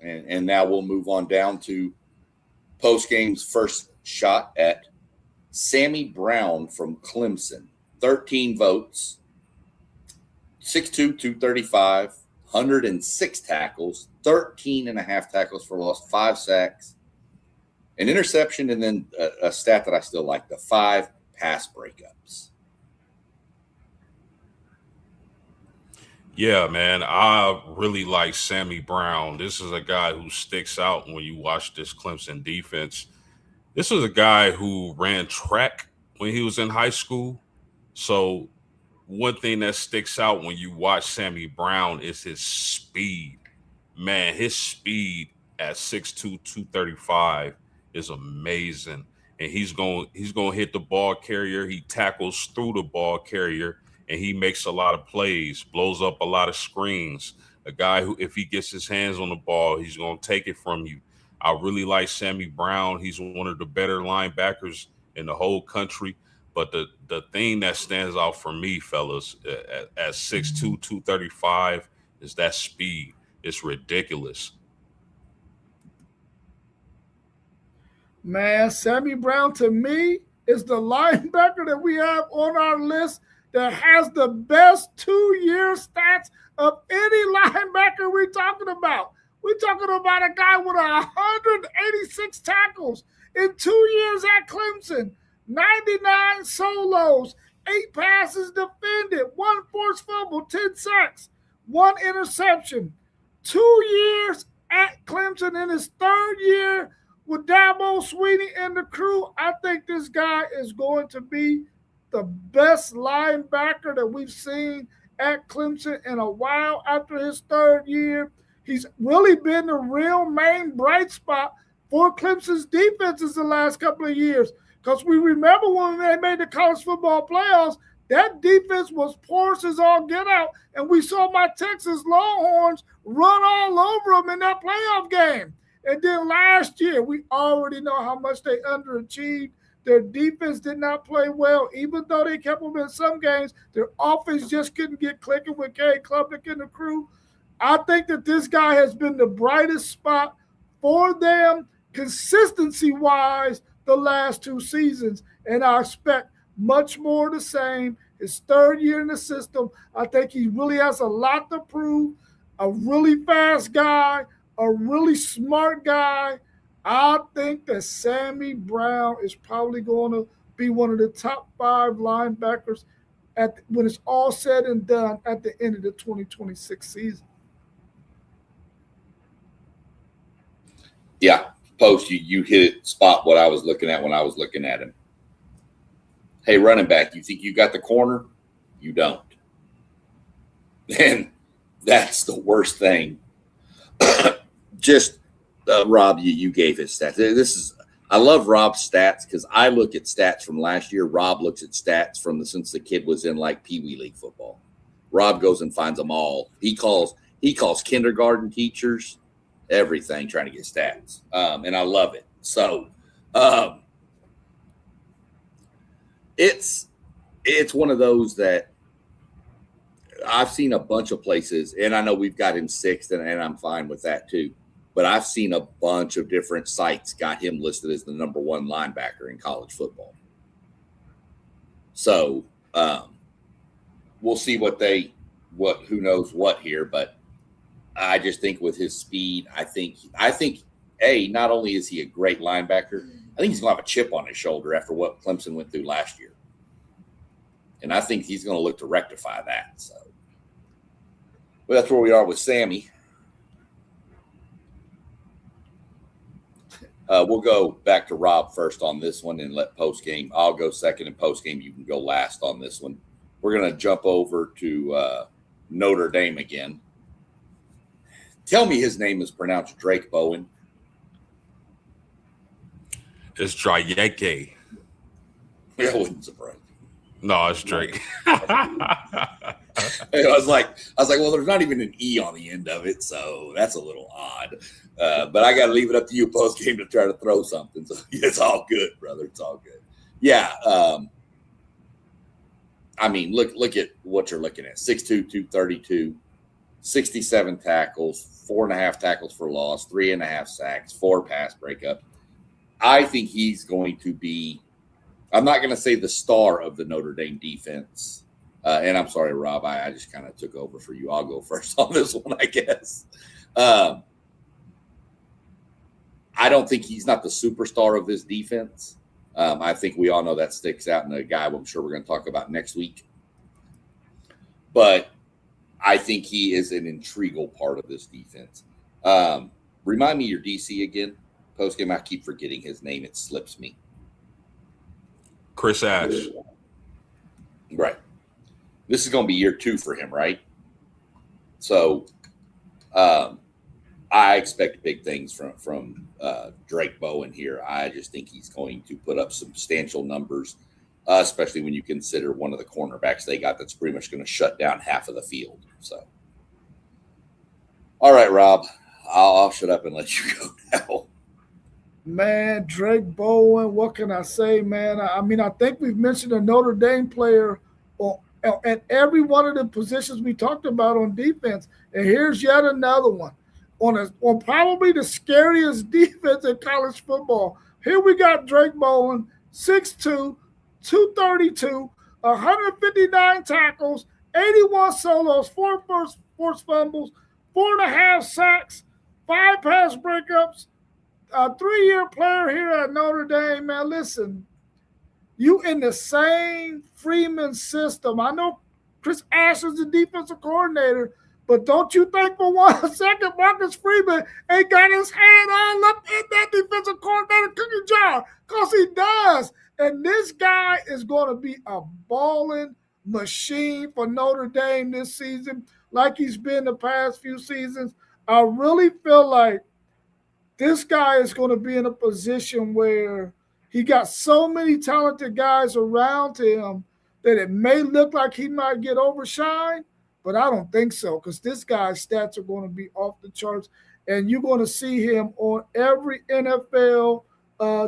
And now we'll move on down to post-game's first shot at Sammy Brown from Clemson. 13 votes, 6'2", 235, 106 tackles, 13 and a half tackles for loss, 5 sacks, an interception, and then a stat that I still like, the 5 pass breakups. Yeah, man, I really like Sammy Brown. This is a guy who sticks out when you watch this Clemson defense. This was a guy who ran track when he was in high school. So one thing that sticks out when you watch Sammy Brown is his speed. Man, his speed at 6'2", 235 is amazing. And he's going to hit the ball carrier. He tackles through the ball carrier, and he makes a lot of plays, blows up a lot of screens. A guy who, if he gets his hands on the ball, he's going to take it from you. I really like Sammy Brown. He's one of the better linebackers in the whole country. But the thing that stands out for me, fellas, at 6'2", 235 is that speed. It's ridiculous. Man, Sammy Brown to me is the linebacker that we have on our list that has the best 2-year stats of any linebacker we're talking about. We're talking about a guy with 186 tackles in 2 years at Clemson, 99 solos, 8 passes defended, 1 forced fumble, 10 sacks, 1 interception. 2 years at Clemson in his 3rd year with Dabo Swinney and the crew. I think this guy is going to be the best linebacker that we've seen at Clemson in a while after his 3rd year. He's really been the real main bright spot for Clemson's defenses the last couple of years. Because we remember when they made the college football playoffs, that defense was porous as all get out, and we saw my Texas Longhorns run all over them in that playoff game. And then last year, we already know how much they underachieved. Their defense did not play well, even though they kept them in some games. Their offense just couldn't get clicking with Cade Klubnik and the crew. I think that this guy has been the brightest spot for them consistency-wise the last 2 seasons, and I expect much more the same. His 3rd year in the system, I think he really has a lot to prove. A really fast guy, a really smart guy. I think that Sammy Brown is probably going to be one of the top 5 linebackers when it's all said and done at the end of the 2026 season. Yeah, Post, you hit it spot what I was looking at when I was looking at him. Hey, running back, you think you got the corner? You don't. And that's the worst thing. Just Rob, you gave his stats. I love Rob's stats because I look at stats from last year. Rob looks at stats since the kid was in like Pee Wee League football. Rob goes and finds them all. He calls kindergarten teachers, everything, trying to get stats, and I love it. So it's one of those that I've seen a bunch of places, and I know we've got him 6th, and I'm fine with that too. But I've seen a bunch of different sites got him listed as the number 1 linebacker in college football. So we'll see who knows what here, but I just think with his speed, I think not only is he a great linebacker, I think he's going to have a chip on his shoulder after what Clemson went through last year. And I think he's going to look to rectify that. So well, that's where we are with Sammy. We'll go back to Rob first on this one and let post-game. I'll go second, and post-game you can go last on this one. We're going to jump over to Notre Dame again. Tell me his name is pronounced Drake Bowen. It's Drayeke. Yeah, I wouldn't surprise me. No, it's Drake. I was like, well, there's not even an E on the end of it, so that's a little odd. But I got to leave it up to you post game to try to throw something. So it's all good, brother. It's all good. Yeah. I mean, look at what you're looking at: 6'2", 232, 67 tackles, 4.5 tackles for loss, 3.5 sacks, 4 pass breakup. I think he's going to be. I'm not going to say the star of the Notre Dame defense. And I'm sorry, Rob, I just kind of took over for you. I'll go first on this one, I guess. I don't think he's not the superstar of this defense. I think we all know that sticks out in a guy I'm sure we're going to talk about next week. But I think he is an integral part of this defense. Remind me your DC again. Post-game, I keep forgetting his name. It slips me. Chris Ash. Right. This is going to be year 2 for him, right? So I expect big things from Drake Bowen here. I just think he's going to put up substantial numbers, especially when you consider one of the cornerbacks they got that's pretty much going to shut down half of the field. So, all right, Rob, I'll shut up and let you go now. Man, Drake Bowen, what can I say, man? I mean, I think we've mentioned a Notre Dame player at every one of the positions we talked about on defense. And here's yet another one on probably the scariest defense in college football. Here we got Drake Bowen, 6'2", 232, 159 tackles, 81 solos, 4 forced fumbles, 4.5 sacks, 5 pass breakups, a 3-year player here at Notre Dame. Man, listen, you in the same Freeman system. I know Chris Ash is the defensive coordinator, but don't you think for 1 second Marcus Freeman ain't got his hand all up in that defensive coordinator cookie jar? Because he does. And this guy is going to be a balling machine for Notre Dame this season, like he's been the past few seasons. I really feel like this guy is going to be in a position where he got so many talented guys around him that it may look like he might get overshined, but I don't think so, because this guy's stats are going to be off the charts, and you're going to see him on every NFL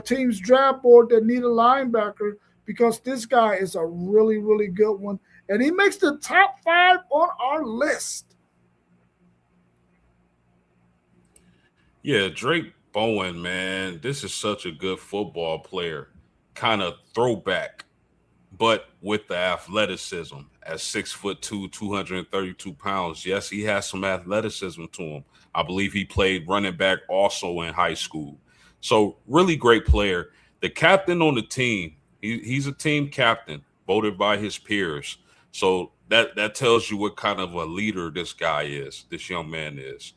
team's draft board that need a linebacker, because this guy is a really, really good one, and he makes the top 5 on our list. Yeah, Drake Bowen, man, this is such a good football player. Kind of throwback, but with the athleticism at 6'2", 232 pounds. Yes, he has some athleticism to him. I believe he played running back also in high school. So really great player. The captain on the team, he's a team captain voted by his peers. So that tells you what kind of a leader this guy is, this young man is.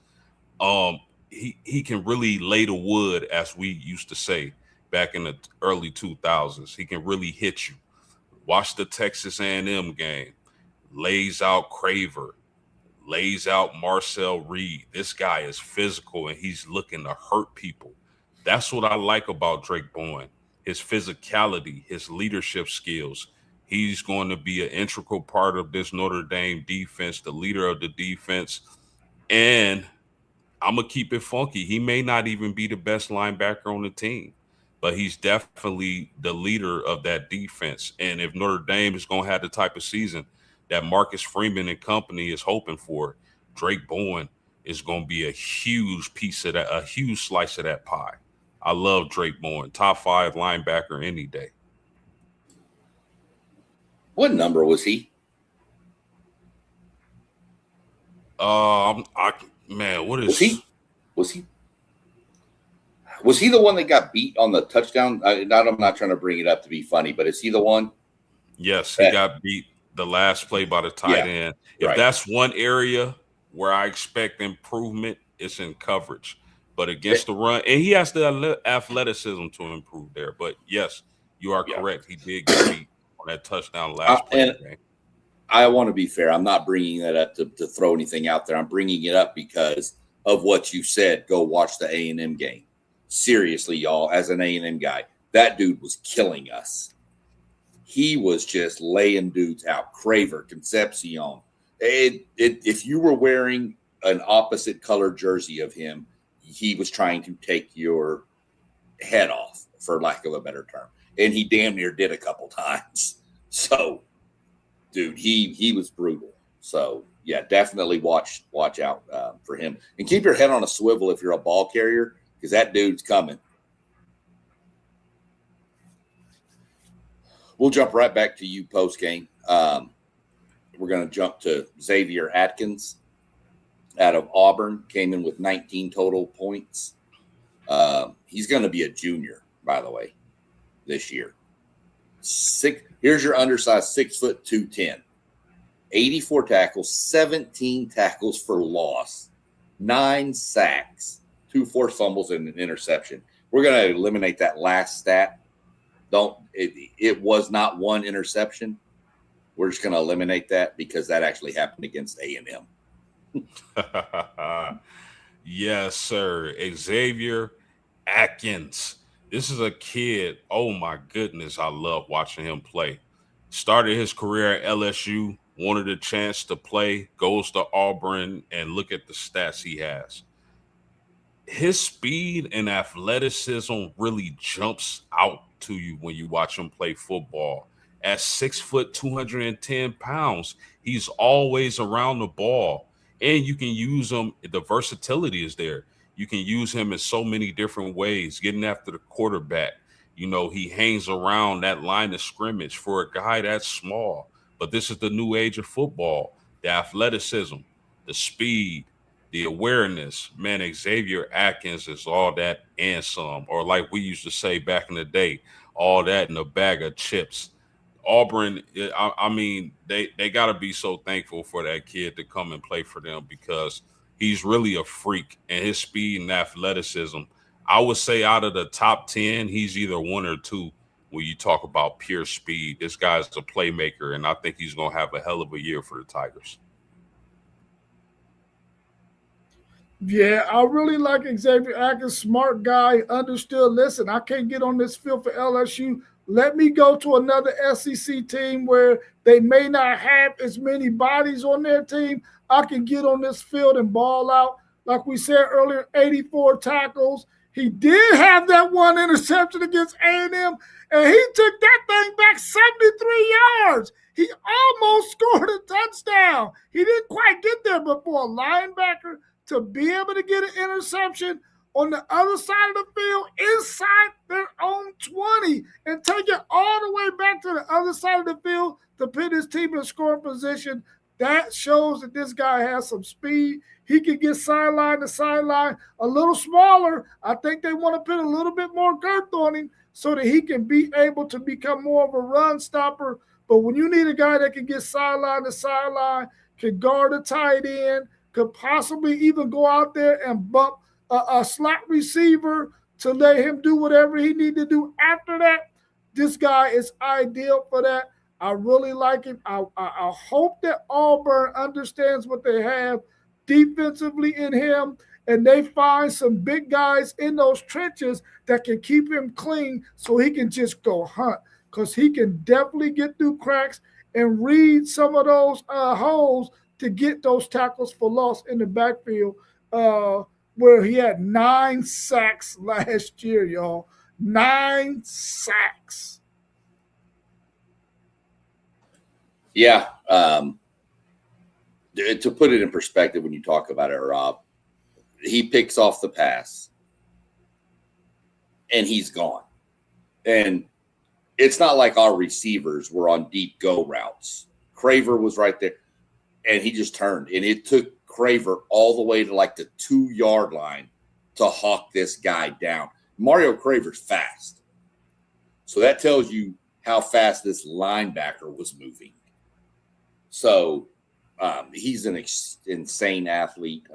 He can really lay the wood, as we used to say back in the early 2000s. He can really hit you. Watch the Texas A&M game. Lays out Craver. Lays out Marcel Reed. This guy is physical, and he's looking to hurt people. That's what I like about Drake Bowen. His physicality, his leadership skills. He's going to be an integral part of this Notre Dame defense, the leader of the defense. And I'm going to keep it funky. He may not even be the best linebacker on the team, but he's definitely the leader of that defense. And if Notre Dame is going to have the type of season that Marcus Freeman and company is hoping for, Drake Bowen is going to be a huge piece of that, a huge slice of that pie. I love Drake Bowen, top 5 linebacker any day. What number was he? Man, what is was he the one that got beat on the touchdown? I'm not trying to bring it up to be funny, but is he the one? Yes, he got beat the last play by the tight end. If that's one area where I expect improvement, it's in coverage. But against the run, and he has the athleticism to improve there. But yes, you are correct. He did get beat on that touchdown last play. I want to be fair. I'm not bringing that up to throw anything out there. I'm bringing it up because of what you said. Go watch the A&M game. Seriously, y'all, as an A&M guy, that dude was killing us. He was just laying dudes out. Craver, Concepcion. If you were wearing an opposite color jersey of him, he was trying to take your head off, for lack of a better term. And he damn near did a couple times. So, dude, he was brutal. So, yeah, definitely watch out for him. And keep your head on a swivel if you're a ball carrier, because that dude's coming. We'll jump right back to you post-game. We're going to jump to Xavier Atkins out of Auburn, came in with 19 total points. He's going to be a junior, by the way, this year. Here's your undersized 6'2", 210. 84 tackles, 17 tackles for loss, 9 sacks, 2 forced fumbles, and an interception. We're going to eliminate that last stat. It was not 1 interception. We're just going to eliminate that because that actually happened against A&M. Yes, sir. Xavier Atkins. This is a kid. Oh, my goodness. I love watching him play. Started his career at LSU, wanted a chance to play, goes to Auburn, and look at the stats he has. His speed and athleticism really jumps out to you when you watch him play football. At 6 foot, 210 pounds, he's always around the ball. And you can use him. The versatility is there. You can use him in so many different ways, getting after the quarterback, He hangs around that line of scrimmage for a guy that's small. But this is the new age of football. The athleticism, the speed, the awareness. Man, Xavier Atkins is all that and some, or like we used to say back in the day, all that in a bag of chips. Auburn, I mean, they got to be so thankful for that kid to come and play for them because he's really a freak, and his speed and athleticism. I would say out of the top 10, he's either one or two when you talk about pure speed. This guy's a playmaker, and I think he's going to have a hell of a year for the Tigers. Yeah, I really like Xavier Atkins, smart guy, understood. Listen, I can't get on this field for LSU. Let me go to another SEC team where they may not have as many bodies on their team. I can get on this field and ball out. Like we said earlier, 84 tackles. He did have that one interception against A&M, and he took that thing back 73 yards. He almost scored a touchdown. He didn't quite get there, but for a linebacker to be able to get an interception on the other side of the field inside their own 20 and take it all the way back to the other side of the field to put his team in scoring position, that shows that this guy has some speed. He can get sideline to sideline a little smaller. I think they want to put a little bit more girth on him so that he can be able to become more of a run stopper. But when you need a guy that can get sideline to sideline, can guard a tight end, could possibly even go out there and bump a slot receiver to let him do whatever he need to do after that, this guy is ideal for that. I really like him. I hope that Auburn understands what they have defensively in him, and they find some big guys in those trenches that can keep him clean so he can just go hunt, because he can definitely get through cracks and read some of those holes to get those tackles for loss in the backfield, where he had 9 sacks last year, y'all. 9 sacks. Yeah. To put it in perspective, when you talk about it, Rob, he picks off the pass and he's gone. And it's not like our receivers were on deep go routes. Craver was right there, and he just turned. And it took Craver all the way to like the 2-yard line to hawk this guy down. Mario Craver's fast. So that tells you how fast this linebacker was moving. So he's an insane athlete.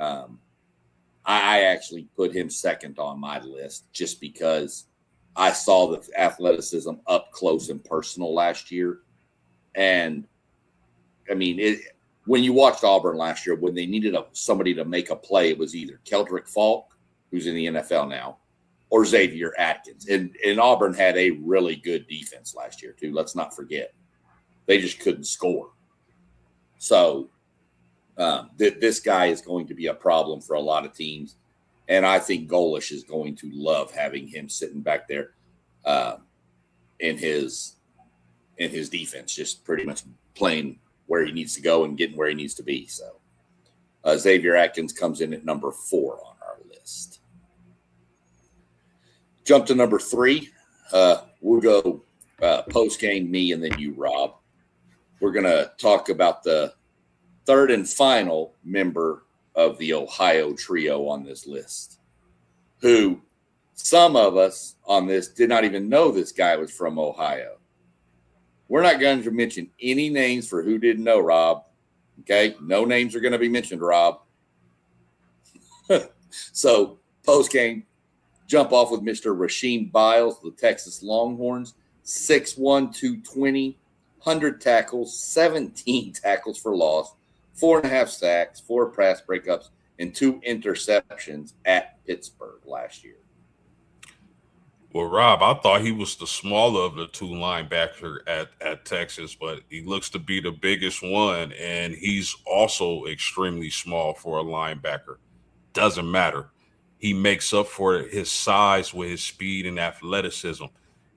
I actually put him second on my list just because I saw the athleticism up close and personal last year. And, I mean, when you watched Auburn last year, when they needed somebody to make a play, it was either Keldrick Falk, who's in the NFL now, or Xavier Atkins. And Auburn had a really good defense last year, too. Let's not forget. They just couldn't score. So this guy is going to be a problem for a lot of teams. And I think Golish is going to love having him sitting back there in his defense, just pretty much playing where he needs to go and getting where he needs to be. So Xavier Atkins comes in at number 4 on our list. Jump to number 3. We'll go post-game, me, and then you, Rob. We're going to talk about the third and final member of the Ohio trio on this list, who some of us on this did not even know this guy was from Ohio. We're not going to mention any names for who didn't know, Rob. Okay? No names are going to be mentioned, Rob. So, post-game, jump off with Mr. Rasheem Biles, the Texas Longhorns, 6'1", 220, 100 tackles, 17 tackles for loss, 4.5 sacks, 4 pass breakups, and 2 interceptions at Pittsburgh last year. Well, Rob, I thought he was the smaller of the 2 linebackers at Texas, but he looks to be the biggest one, and he's also extremely small for a linebacker. Doesn't matter. He makes up for his size with his speed and athleticism.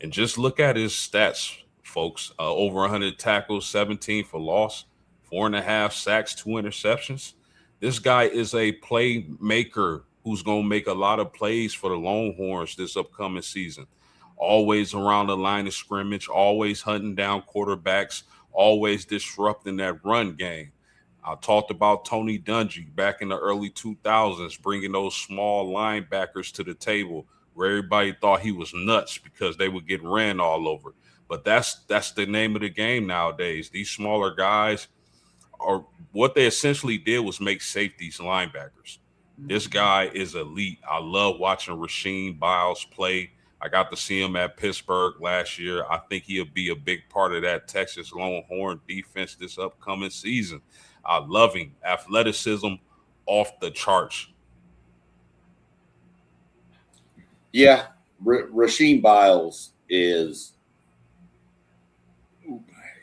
And just look at his stats, folks. Over 100 tackles, 17 for loss, 4.5 sacks, 2 interceptions. This guy is a playmaker who's going to make a lot of plays for the Longhorns this upcoming season. always around the line of scrimmage, always hunting down quarterbacks, always disrupting that run game. I talked about Tony Dungy back in the early 2000s, bringing those small linebackers to the table where everybody thought he was nuts because they would get ran all over. But that's the name of the game nowadays. These smaller guys are what they essentially did was make safeties linebackers. This guy is elite. I love watching Rasheem Biles play. I got to see him at Pittsburgh last year. I think he'll be a big part of that Texas Longhorn defense this upcoming season. I love him. Athleticism off the charts. Yeah, Rasheem Biles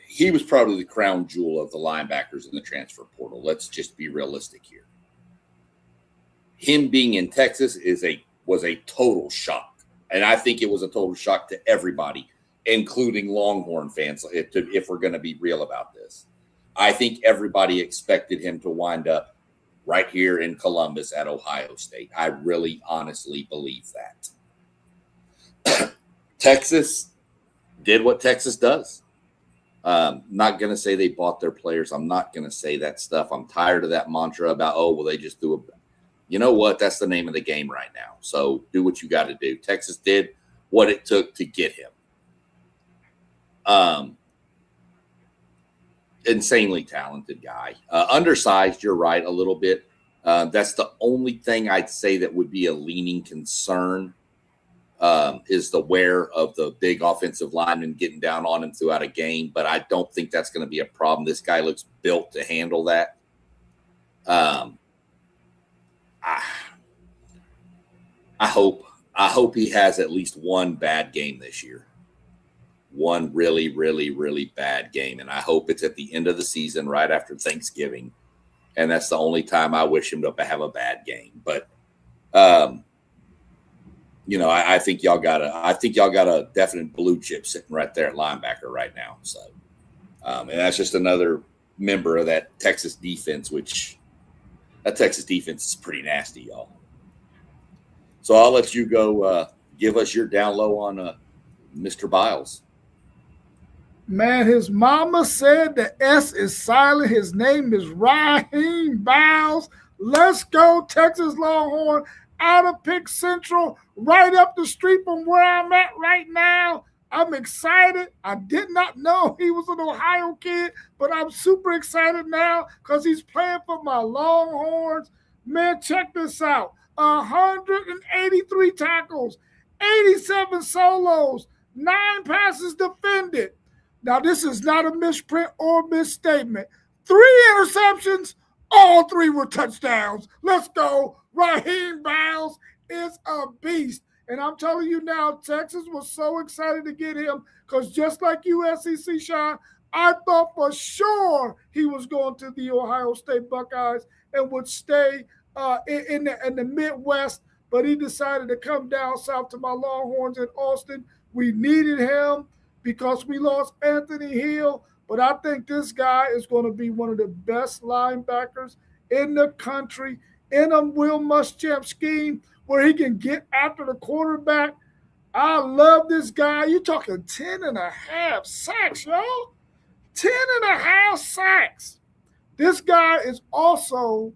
he was probably the crown jewel of the linebackers in the transfer portal. Let's just be realistic here. Him being in Texas was a total shock. And I think it was a total shock to everybody, including Longhorn fans, if we're going to be real about this. I think everybody expected him to wind up right here in Columbus at Ohio State. I really honestly believe that. Texas did what Texas does. Not going to say they bought their players. I'm not going to say that stuff. I'm tired of that mantra about, oh, well, they just do a – you know what? That's the name of the game right now. So do what you got to do. Texas did what it took to get him. Insanely talented guy. Undersized, you're right, a little bit. That's the only thing I'd say that would be a leaning concern is the wear of the big offensive lineman getting down on him throughout a game. But I don't think that's going to be a problem. This guy looks built to handle that. I hope he has at least one bad game this year. One really, really, really bad game. And I hope it's at the end of the season, right after Thanksgiving. And that's the only time I wish him to have a bad game. But, I think y'all got a definite blue chip sitting right there at linebacker right now. So, and that's just another member of that Texas defense, which that Texas defense is pretty nasty, y'all. So I'll let you go give us your down low on Mr. Biles. Man, his mama said the S is silent. His name is Raheem Biles. Let's go, Texas Longhorn, out of Pick Central, right up the street from where I'm at right now. I'm excited. I did not know he was an Ohio kid, but I'm super excited now because he's playing for my Longhorns. Man, check this out. 183 tackles, 87 solos, 9 passes defended. Now, this is not a misprint or misstatement. 3 interceptions, all 3 were touchdowns. Let's go. Raheem Biles is a beast. And I'm telling you now, Texas was so excited to get him because just like USCC, Sean, I thought for sure he was going to the Ohio State Buckeyes and would stay in the Midwest, but he decided to come down south to my Longhorns in Austin. We needed him because we lost Anthony Hill, but I think this guy is going to be one of the best linebackers in the country in a Will Muschamp scheme where he can get after the quarterback. I love this guy. You're talking 10.5 sacks, y'all. 10.5 sacks. This guy is also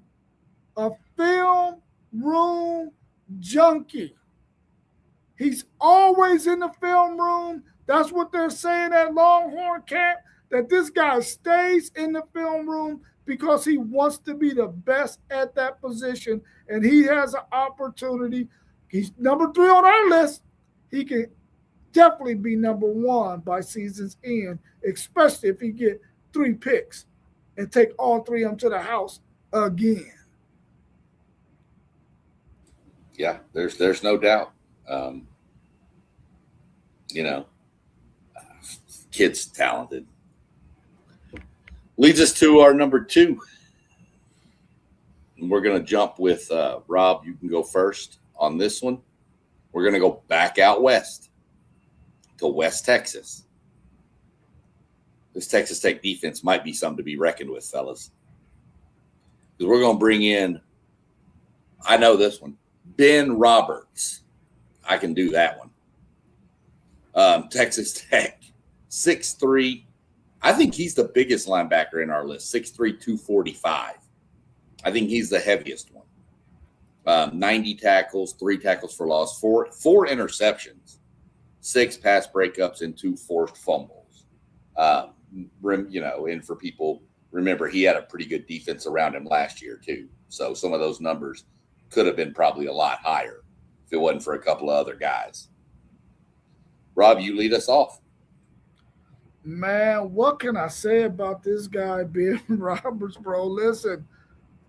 a film room junkie. He's always in the film room. That's what they're saying at Longhorn camp, that this guy stays in the film room because he wants to be the best at that position, and he has an opportunity. He's number 3 on our list. He can definitely be number 1 by season's end, especially if he get 3 picks and take all 3 of them to the house again. Yeah, there's no doubt. Kid's talented. Leads us to our number 2. And we're going to jump with Rob. You can go first on this one. We're going to go back out west to West Texas. This Texas Tech defense might be something to be reckoned with, fellas. Because we're going to bring in, I know this one, Ben Roberts. I can do that one. Texas Tech, 6'3". I think he's the biggest linebacker in our list, 6'3", 245. I think he's the heaviest one. 90 tackles, 3 tackles for loss, four interceptions, 6 pass breakups, and 2 forced fumbles. And for people, remember, he had a pretty good defense around him last year too. So some of those numbers could have been probably a lot higher if it wasn't for a couple of other guys. Rob, you lead us off. Man, what can I say about this guy, Ben Roberts, bro? Listen,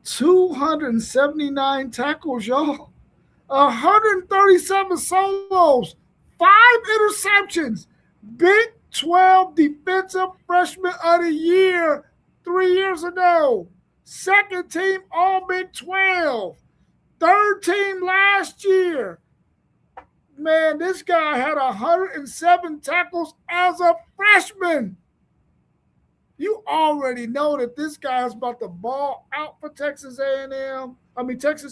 279 tackles, y'all. 137 solos, 5 interceptions. Big 12 Defensive Freshman of the Year 3 years ago. Second team All Big 12. Third team last year. Man, this guy had 107 tackles as a freshman. You already know that this guy is about to ball out for Texas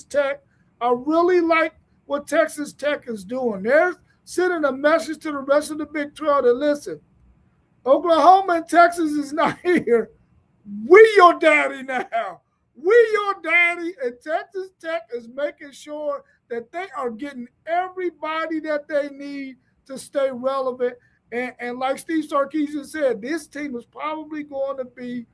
Tech. I really like what Texas Tech is doing. They're sending a message to the rest of the Big 12 to listen. Oklahoma and Texas is not here. We your daddy now. We your daddy, and Texas Tech is making sure that they are getting everybody that they need to stay relevant. And like Steve Sarkisian said, this team is probably going to be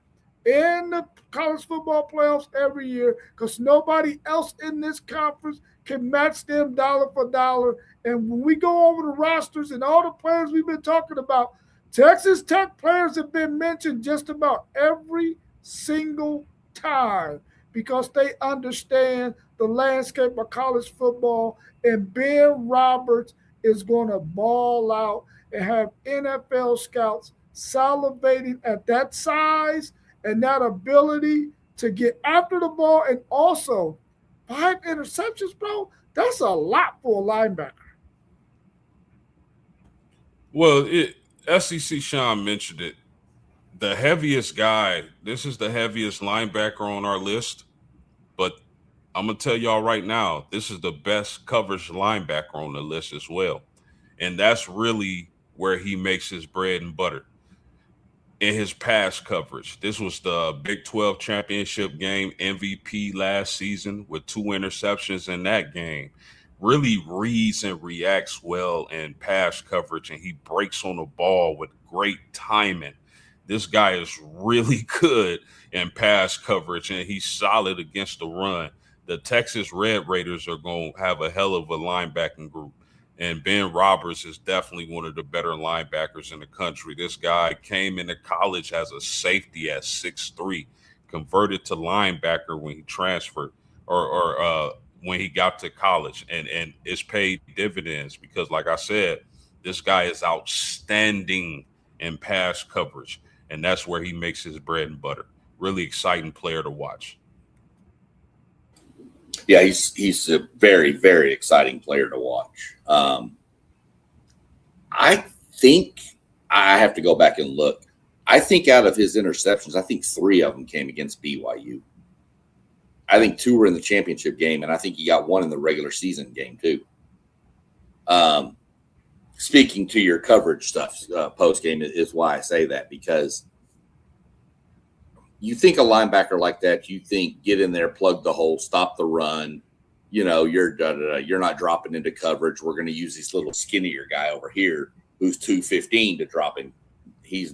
in the college football playoffs every year because nobody else in this conference can match them dollar for dollar. And when we go over the rosters and all the players we've been talking about, Texas Tech players have been mentioned just about every single time because they understand the landscape of college football, and Ben Roberts is going to ball out and have NFL scouts salivating at that size and that ability to get after the ball, and also 5 interceptions, bro. That's a lot for a linebacker. Well, SEC Sean mentioned it. The heaviest guy, this is the heaviest linebacker on our list, but I'm going to tell y'all right now, this is the best coverage linebacker on the list as well. And that's really where he makes his bread and butter in his pass coverage. This was the Big 12 championship game MVP last season with 2 interceptions in that game. Really reads and reacts well in pass coverage, and he breaks on the ball with great timing. This guy is really good in pass coverage, and he's solid against the run. The Texas Red Raiders are going to have a hell of a linebacking group. And Ben Roberts is definitely one of the better linebackers in the country. This guy came into college as a safety at 6'3", converted to linebacker when he transferred or when he got to college. And it's paid dividends because, like I said, this guy is outstanding in pass coverage. And that's where he makes his bread and butter. Really exciting player to watch. Yeah, he's a very, very exciting player to watch. I think I have to go back and look. I think out of his interceptions, I think 3 of them came against BYU. I think 2 were in the championship game, and I think he got 1 in the regular season game too. Speaking to your coverage stuff, post game is why I say that, because you think a linebacker like that, you think get in there, plug the hole, stop the run. You're not dropping into coverage. We're going to use this little skinnier guy over here who's 215 to drop in.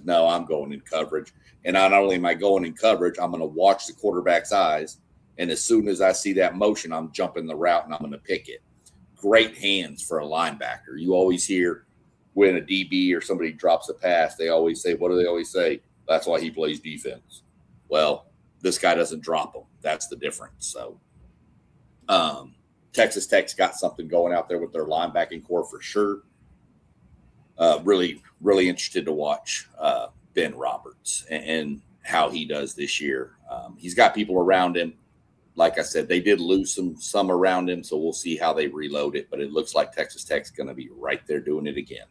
I'm going in coverage. And not only am I going in coverage, I'm going to watch the quarterback's eyes. And as soon as I see that motion, I'm jumping the route and I'm going to pick it. Great hands for a linebacker. You always hear when a DB or somebody drops a pass, they always say, what do they always say? That's why he plays defense. Well, this guy doesn't drop them. That's the difference. So Texas Tech's got something going out there with their linebacking core for sure. Really, really interested to watch Ben Roberts and how he does this year. He's got people around him. Like I said, they did lose some around him, so we'll see how they reload it. But it looks like Texas Tech's going to be right there doing it again.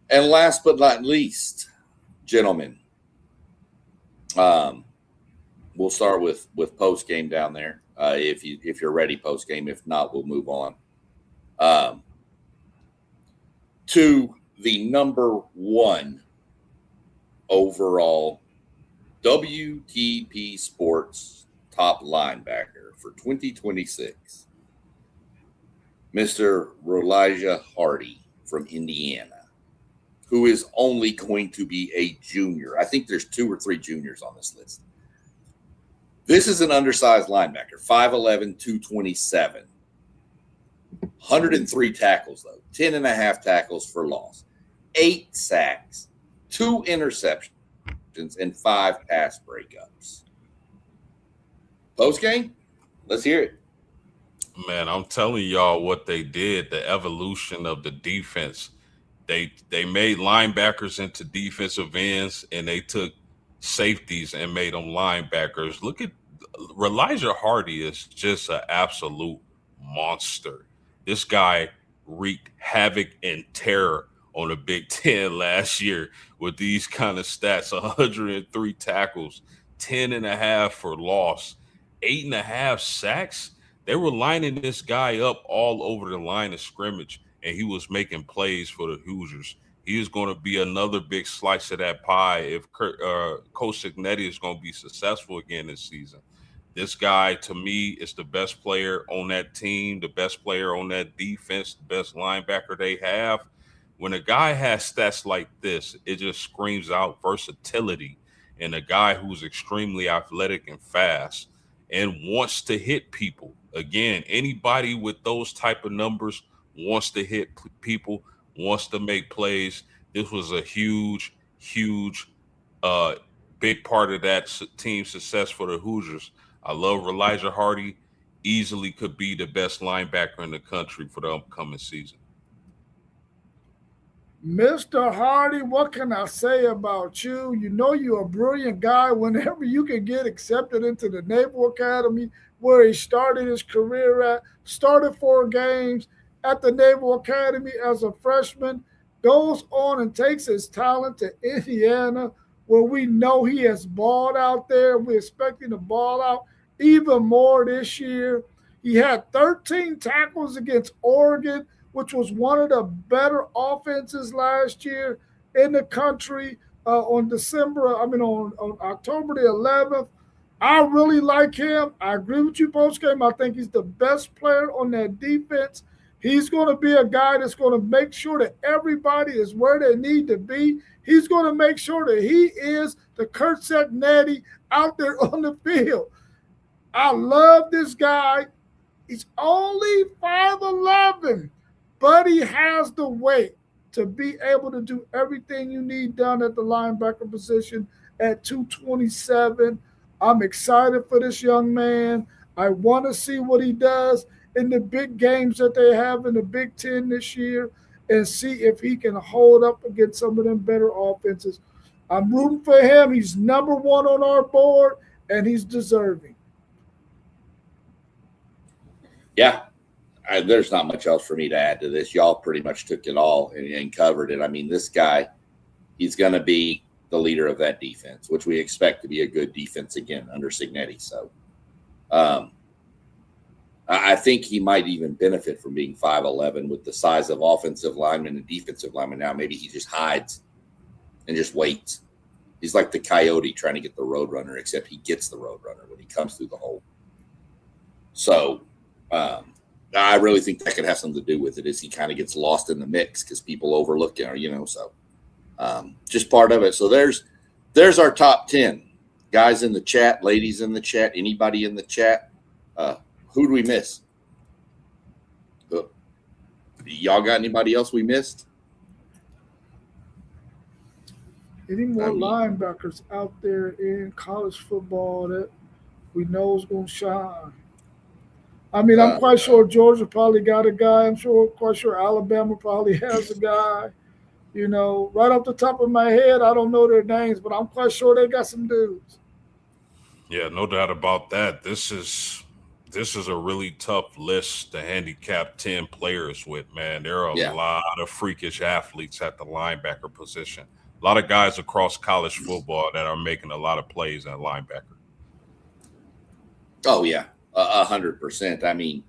And last but not least, gentlemen, we'll start with post game down there. If you're ready, post game. If not, we'll move on. to the number 1 overall WTP Sports top linebacker for 2026, Mr. Elijah Hardy from Indiana, who is only going to be a junior. I think there's 2 or 3 juniors on this list. This is an undersized linebacker, 5'11", 227. 103 tackles, though. 10.5 tackles for loss. 8 sacks. 2 interceptions and 5 pass breakups. Post game, let's hear it. Man, I'm telling y'all what they did, the evolution of the defense. They made linebackers into defensive ends, and they took safeties and made them linebackers. Look at Elijah Hardy is just an absolute monster. This guy wreaked havoc and terror on the Big Ten last year with these kind of stats: 103 tackles, 10.5 for loss, 8.5 sacks. They were lining this guy up all over the line of scrimmage, and he was making plays for the Hoosiers. He is going to be another big slice of that pie if Coach Cignetti is going to be successful again this season. This guy, to me, is the best player on that team, the best player on that defense, the best linebacker they have. When a guy has stats like this, it just screams out versatility, and a guy who's extremely athletic and fast and wants to hit people. Again, anybody with those type of numbers wants to hit people, wants to make plays. This was a huge big part of that team success for the Hoosiers. I love Elijah Hardy. Easily could be the best linebacker in the country for the upcoming season. Mr. Hardy, what can I say about you? You know you're a brilliant guy. Whenever you can get accepted into the Naval Academy, where he started his career at, started 4 games at the Naval Academy as a freshman, goes on and takes his talent to Indiana, where we know he has balled out there. We're expecting to ball out even more this year. He had 13 tackles against Oregon, which was one of the better offenses last year in the country on October the 11th. I really like him. I agree with you post-game. I think he's the best player on that defense. He's going to be a guy that's going to make sure that everybody is where they need to be. He's going to make sure that he is the Kurt Cignetti out there on the field. I love this guy. He's only 5'11", but he has the weight to be able to do everything you need done at the linebacker position at 227. I'm excited for this young man. I want to see what he does in the big games that they have in the Big Ten this year and see if he can hold up against some of them better offenses. I'm rooting for him. He's number 1 on our board, and he's deserving. Yeah, there's not much else for me to add to this. Y'all pretty much took it all and covered it. I mean, this guy, he's going to be the leader of that defense, which we expect to be a good defense again under Cignetti. So I think he might even benefit from being 5'11" with the size of offensive lineman and defensive lineman. Now maybe he just hides and just waits. He's like the coyote trying to get the roadrunner, except he gets the roadrunner when he comes through the hole. So I really think that could have something to do with it, is he kind of gets lost in the mix because people overlook him, so just part of it. So there's our top 10 guys in the chat, ladies in the chat, anybody in the chat. Who do we miss? Y'all got anybody else we missed? Any more linebackers out there in college football that we know is going to shine? I'm quite sure Georgia probably got a guy. I'm quite sure Alabama probably has a guy. Right off the top of my head, I don't know their names, but I'm quite sure they got some dudes. Yeah, no doubt about that. This is a really tough list to handicap 10 players with, man. There are a lot of freakish athletes at the linebacker position. A lot of guys across college football that are making a lot of plays at linebacker. Oh, yeah. 100%. I mean,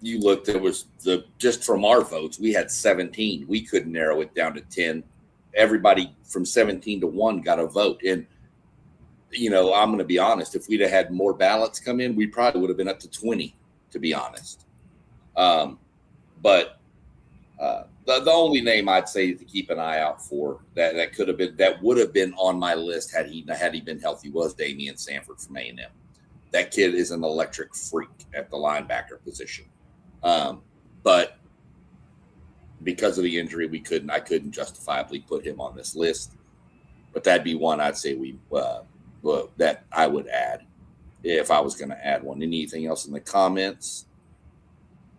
you looked, it was just from our votes, we had 17. We couldn't narrow it down to 10. Everybody from 17 to 1 got a vote. And, I'm going to be honest, if we'd have had more ballots come in, we probably would have been up to 20, to be honest. But the only name I'd say to keep an eye out for that would have been on my list had he been healthy was Damian Sanford from A&M. That kid is an electric freak at the linebacker position. But because of the injury, I couldn't justifiably put him on this list. But that'd be one I'd say that I would add if I was going to add one. Anything else in the comments?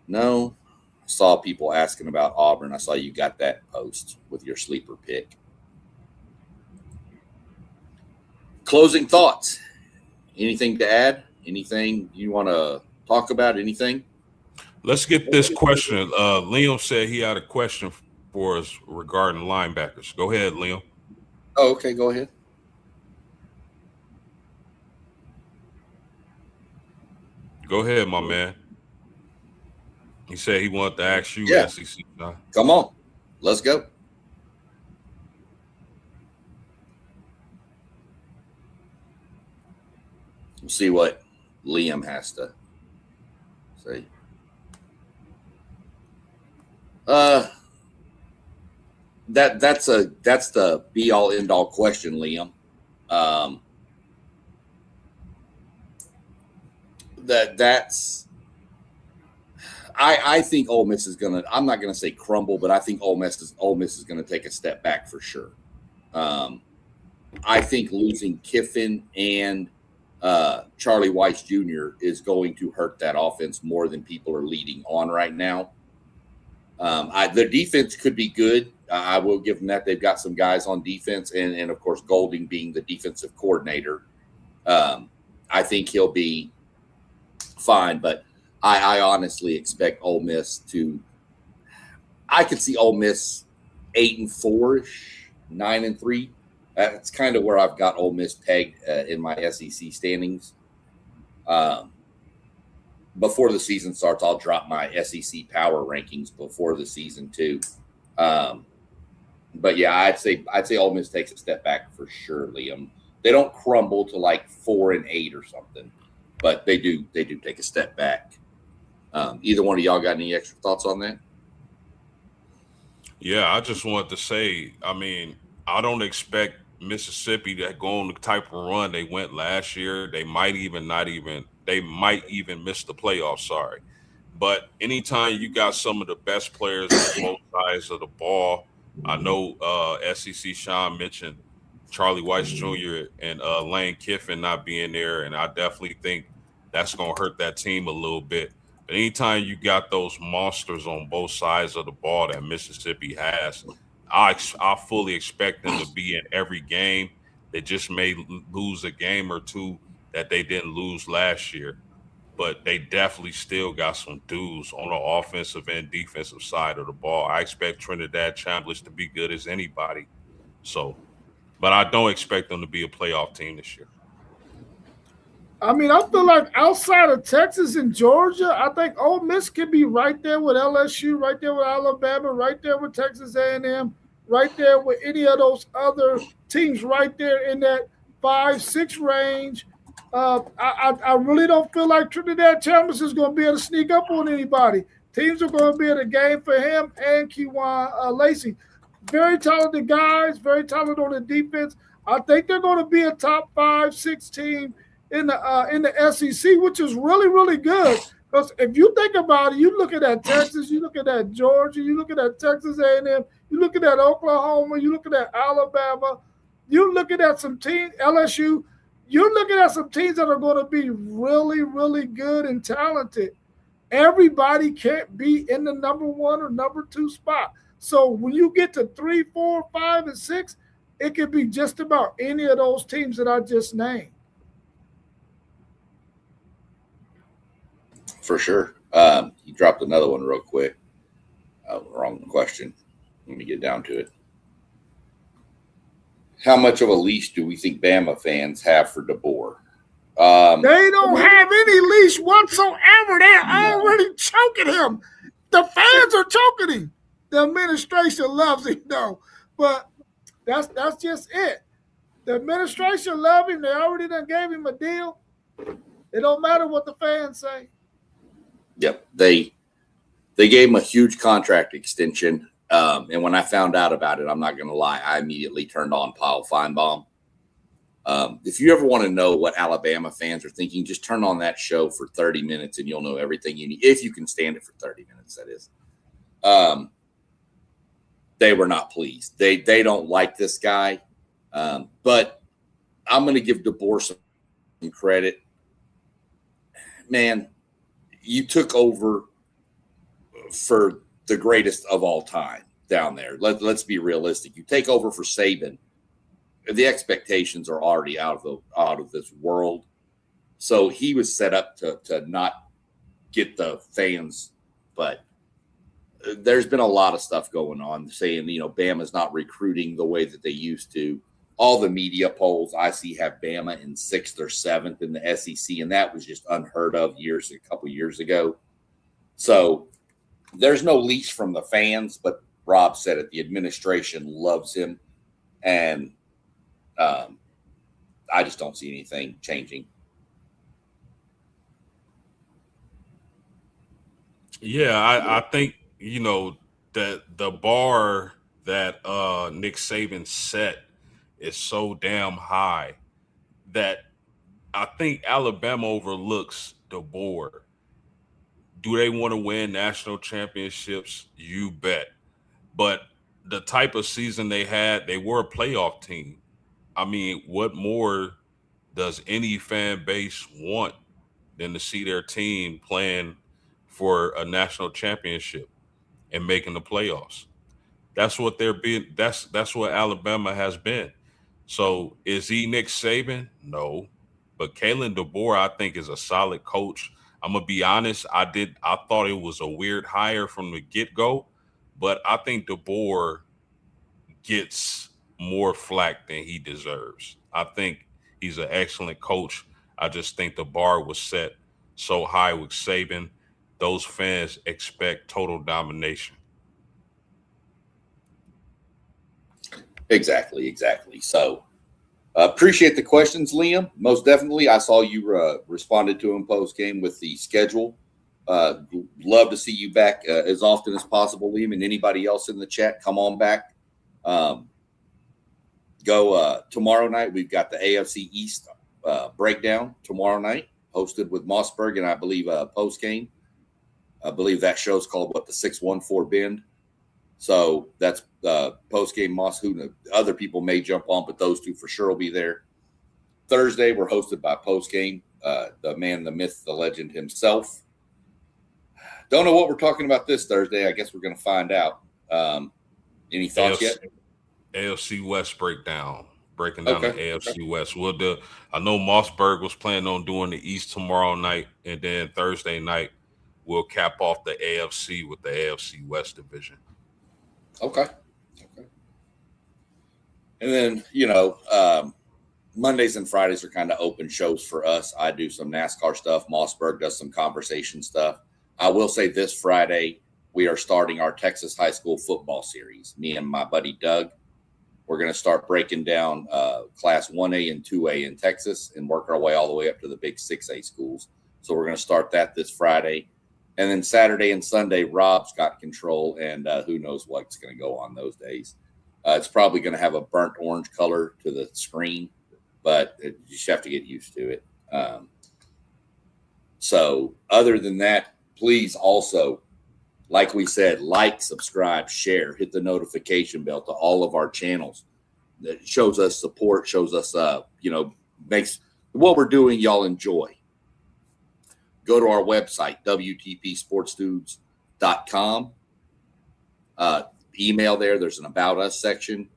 No. I saw people asking about Auburn. I saw you got that post with your sleeper pick. Closing thoughts. Anything to add? Anything you want to talk about? Anything? Let's get this question. Liam said he had a question for us regarding linebackers. Go ahead, Liam. Oh, okay. Go ahead. Go ahead, my man. He said he wanted to ask you, Yeah. SEC. Come on. Let's go. We'll see what Liam has to say. That's the be all end all question, Liam. I think Ole Miss is gonna. I'm not gonna say crumble, but I think Ole Miss is gonna take a step back for sure. I think losing Kiffin and Charlie Weiss Jr. is going to hurt that offense more than people are leading on right now. The defense could be good. I will give them that. They've got some guys on defense, and of course, Golding being the defensive coordinator, I think he'll be fine. But I honestly expect Ole Miss to. I could see Ole Miss 8-4-ish, 9-3. That's kind of where I've got Ole Miss pegged in my SEC standings. Before the season starts, I'll drop my SEC power rankings before the season too. But yeah, I'd say Ole Miss takes a step back for sure, Liam. They don't crumble to like 4-8 or something, but they do take a step back. Either one of y'all got any extra thoughts on that? Yeah, I just wanted to say, I don't expect Mississippi to go on the type of run they went last year. They might even miss the playoffs. Sorry. But anytime you got some of the best players on both sides of the ball, I know SEC Sean mentioned Charlie Weiss Jr. and Lane Kiffin not being there, and I definitely think that's going to hurt that team a little bit. But anytime you got those monsters on both sides of the ball that Mississippi has, I fully expect them to be in every game. They just may lose a game or two that they didn't lose last year. But they definitely still got some dudes on the offensive and defensive side of the ball. I expect Trinidad Chambliss to be good as anybody. But I don't expect them to be a playoff team this year. I feel like outside of Texas and Georgia, I think Ole Miss could be right there with LSU, right there with Alabama, right there with Texas A&M, right there with any of those other teams right there in that 5-6 range. I really don't feel like Trinidad Chambliss is going to be able to sneak up on anybody. Teams are going to be in a game for him and Kewan Lacey. Very talented guys, very talented on the defense. I think they're going to be a top 5-6 team in the SEC, which is really, really good. Because if you think about it, you look at that Texas, you look at that Georgia, you look at that Texas A&M, you look at that Oklahoma, you look at that Alabama, you looking at some teams, LSU, you're looking at some teams that are going to be really, really good and talented. Everybody can't be in the number 1 or number 2 spot. So when you get to 3, 4, 5, and 6, it could be just about any of those teams that I just named. For sure. You dropped another one real quick. Wrong question. Let me get down to it. How much of a leash do we think Bama fans have for DeBoer? They don't have any leash whatsoever. They're already choking him. The fans are choking him. The administration loves him, though. But that's just it. The administration love him. They already done gave him a deal. It don't matter what the fans say. Yep. They gave him a huge contract extension. And when I found out about it, I'm not going to lie, I immediately turned on Paul Feinbaum. If you ever want to know what Alabama fans are thinking, just turn on that show for 30 minutes and you'll know everything you need. If you can stand it for 30 minutes, that is. They were not pleased. They don't like this guy. But I'm going to give DeBoer some credit. Man, you took over for the greatest of all time down there. Let's be realistic. You take over for Saban. The expectations are already out of this world. So he was set up to not get the fans, but there's been a lot of stuff going on saying, Bama's not recruiting the way that they used to. All the media polls I see have Bama in 6th or 7th in the SEC, and that was just unheard of a couple years ago. So there's no leash from the fans, but Rob said it. The administration loves him, and I just don't see anything changing. Yeah, I think, that the bar that Nick Saban set is so damn high that I think Alabama overlooks DeBoer. Do they want to win national championships? You bet. But the type of season they had, they were a playoff team. I mean, what more does any fan base want than to see their team playing for a national championship and making the playoffs? That's what they're being. That's what Alabama has been. So is he Nick Saban? No, but Kalen DeBoer, I think, is a solid coach. I'm gonna be honest. I thought it was a weird hire from the get go, but I think DeBoer gets more flack than he deserves. I think he's an excellent coach. I just think the bar was set so high with Saban. Those fans expect total domination. Exactly. So appreciate the questions, Liam. Most definitely. I saw you responded to him post game with the schedule. Love to see you back as often as possible, Liam, and anybody else in the chat. Come on back. Go tomorrow night. We've got the AFC East breakdown tomorrow night, hosted with Mossberg and I believe post game. I believe that show's called the 614 Bend. So that's post game Moss. Who other people may jump on, but those two for sure will be there. Thursday we're hosted by post game, the man, the myth, the legend himself. Don't know what we're talking about this Thursday. I guess we're going to find out. Any thoughts yet? AFC West breakdown, breaking down the AFC West. We'll do. I know Mossberg was planning on doing the East tomorrow night, and then Thursday night we'll cap off the AFC with the AFC West division. Okay. And then, Mondays and Fridays are kind of open shows for us. I do some NASCAR stuff. Mossberg does some conversation stuff. I will say this Friday, we are starting our Texas high school football series. Me and my buddy Doug, we're going to start breaking down Class 1A and 2A in Texas and work our way all the way up to the big 6A schools. So we're going to start that this Friday. And then Saturday and Sunday, Rob's got control, and who knows what's going to go on those days. It's probably going to have a burnt orange color to the screen, but you just have to get used to it. So other than that, please also, like we said, like, subscribe, share, hit the notification bell to all of our channels. That shows us support, shows us, makes what we're doing y'all enjoy. Go to our website, WTPSportsDudes.com. Email there. There's an About Us section.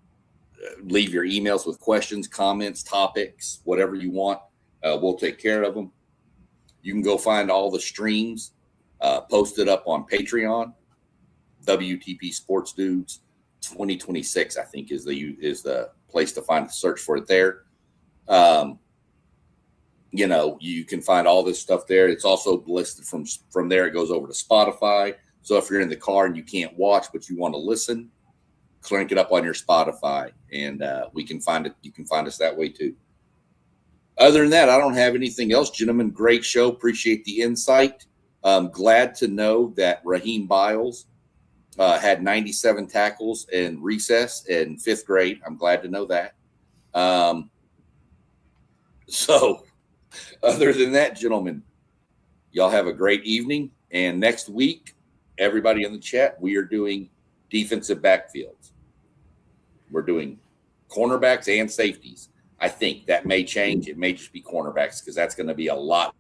Leave your emails with questions, comments, topics, whatever you want. We'll take care of them. You can go find all the streams posted up on Patreon. WTP Sports Dudes 2026, I think, is the place to find. Search for it there. You know, you can find all this stuff there. It's also listed from there. It goes over to Spotify. So if you're in the car and you can't watch, but you want to listen, crank it up on your Spotify, and we can find it. You can find us that way too. Other than that, I don't have anything else. Gentlemen, great show. Appreciate the insight. Glad to know that Raheem Biles had 97 tackles in recess in 5th grade. I'm glad to know that. So other than that, gentlemen, y'all have a great evening. And next week, everybody in the chat, we are doing defensive backfields. We're doing cornerbacks and safeties. I think that may change. It may just be cornerbacks because that's going to be a lot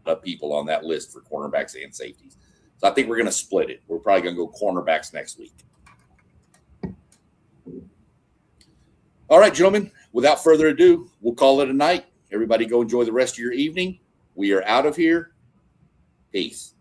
of people on that list for cornerbacks and safeties. So I think we're going to split it. We're probably going to go cornerbacks next week. All right, gentlemen, without further ado, we'll call it a night. Everybody go enjoy the rest of your evening. We are out of here. Peace.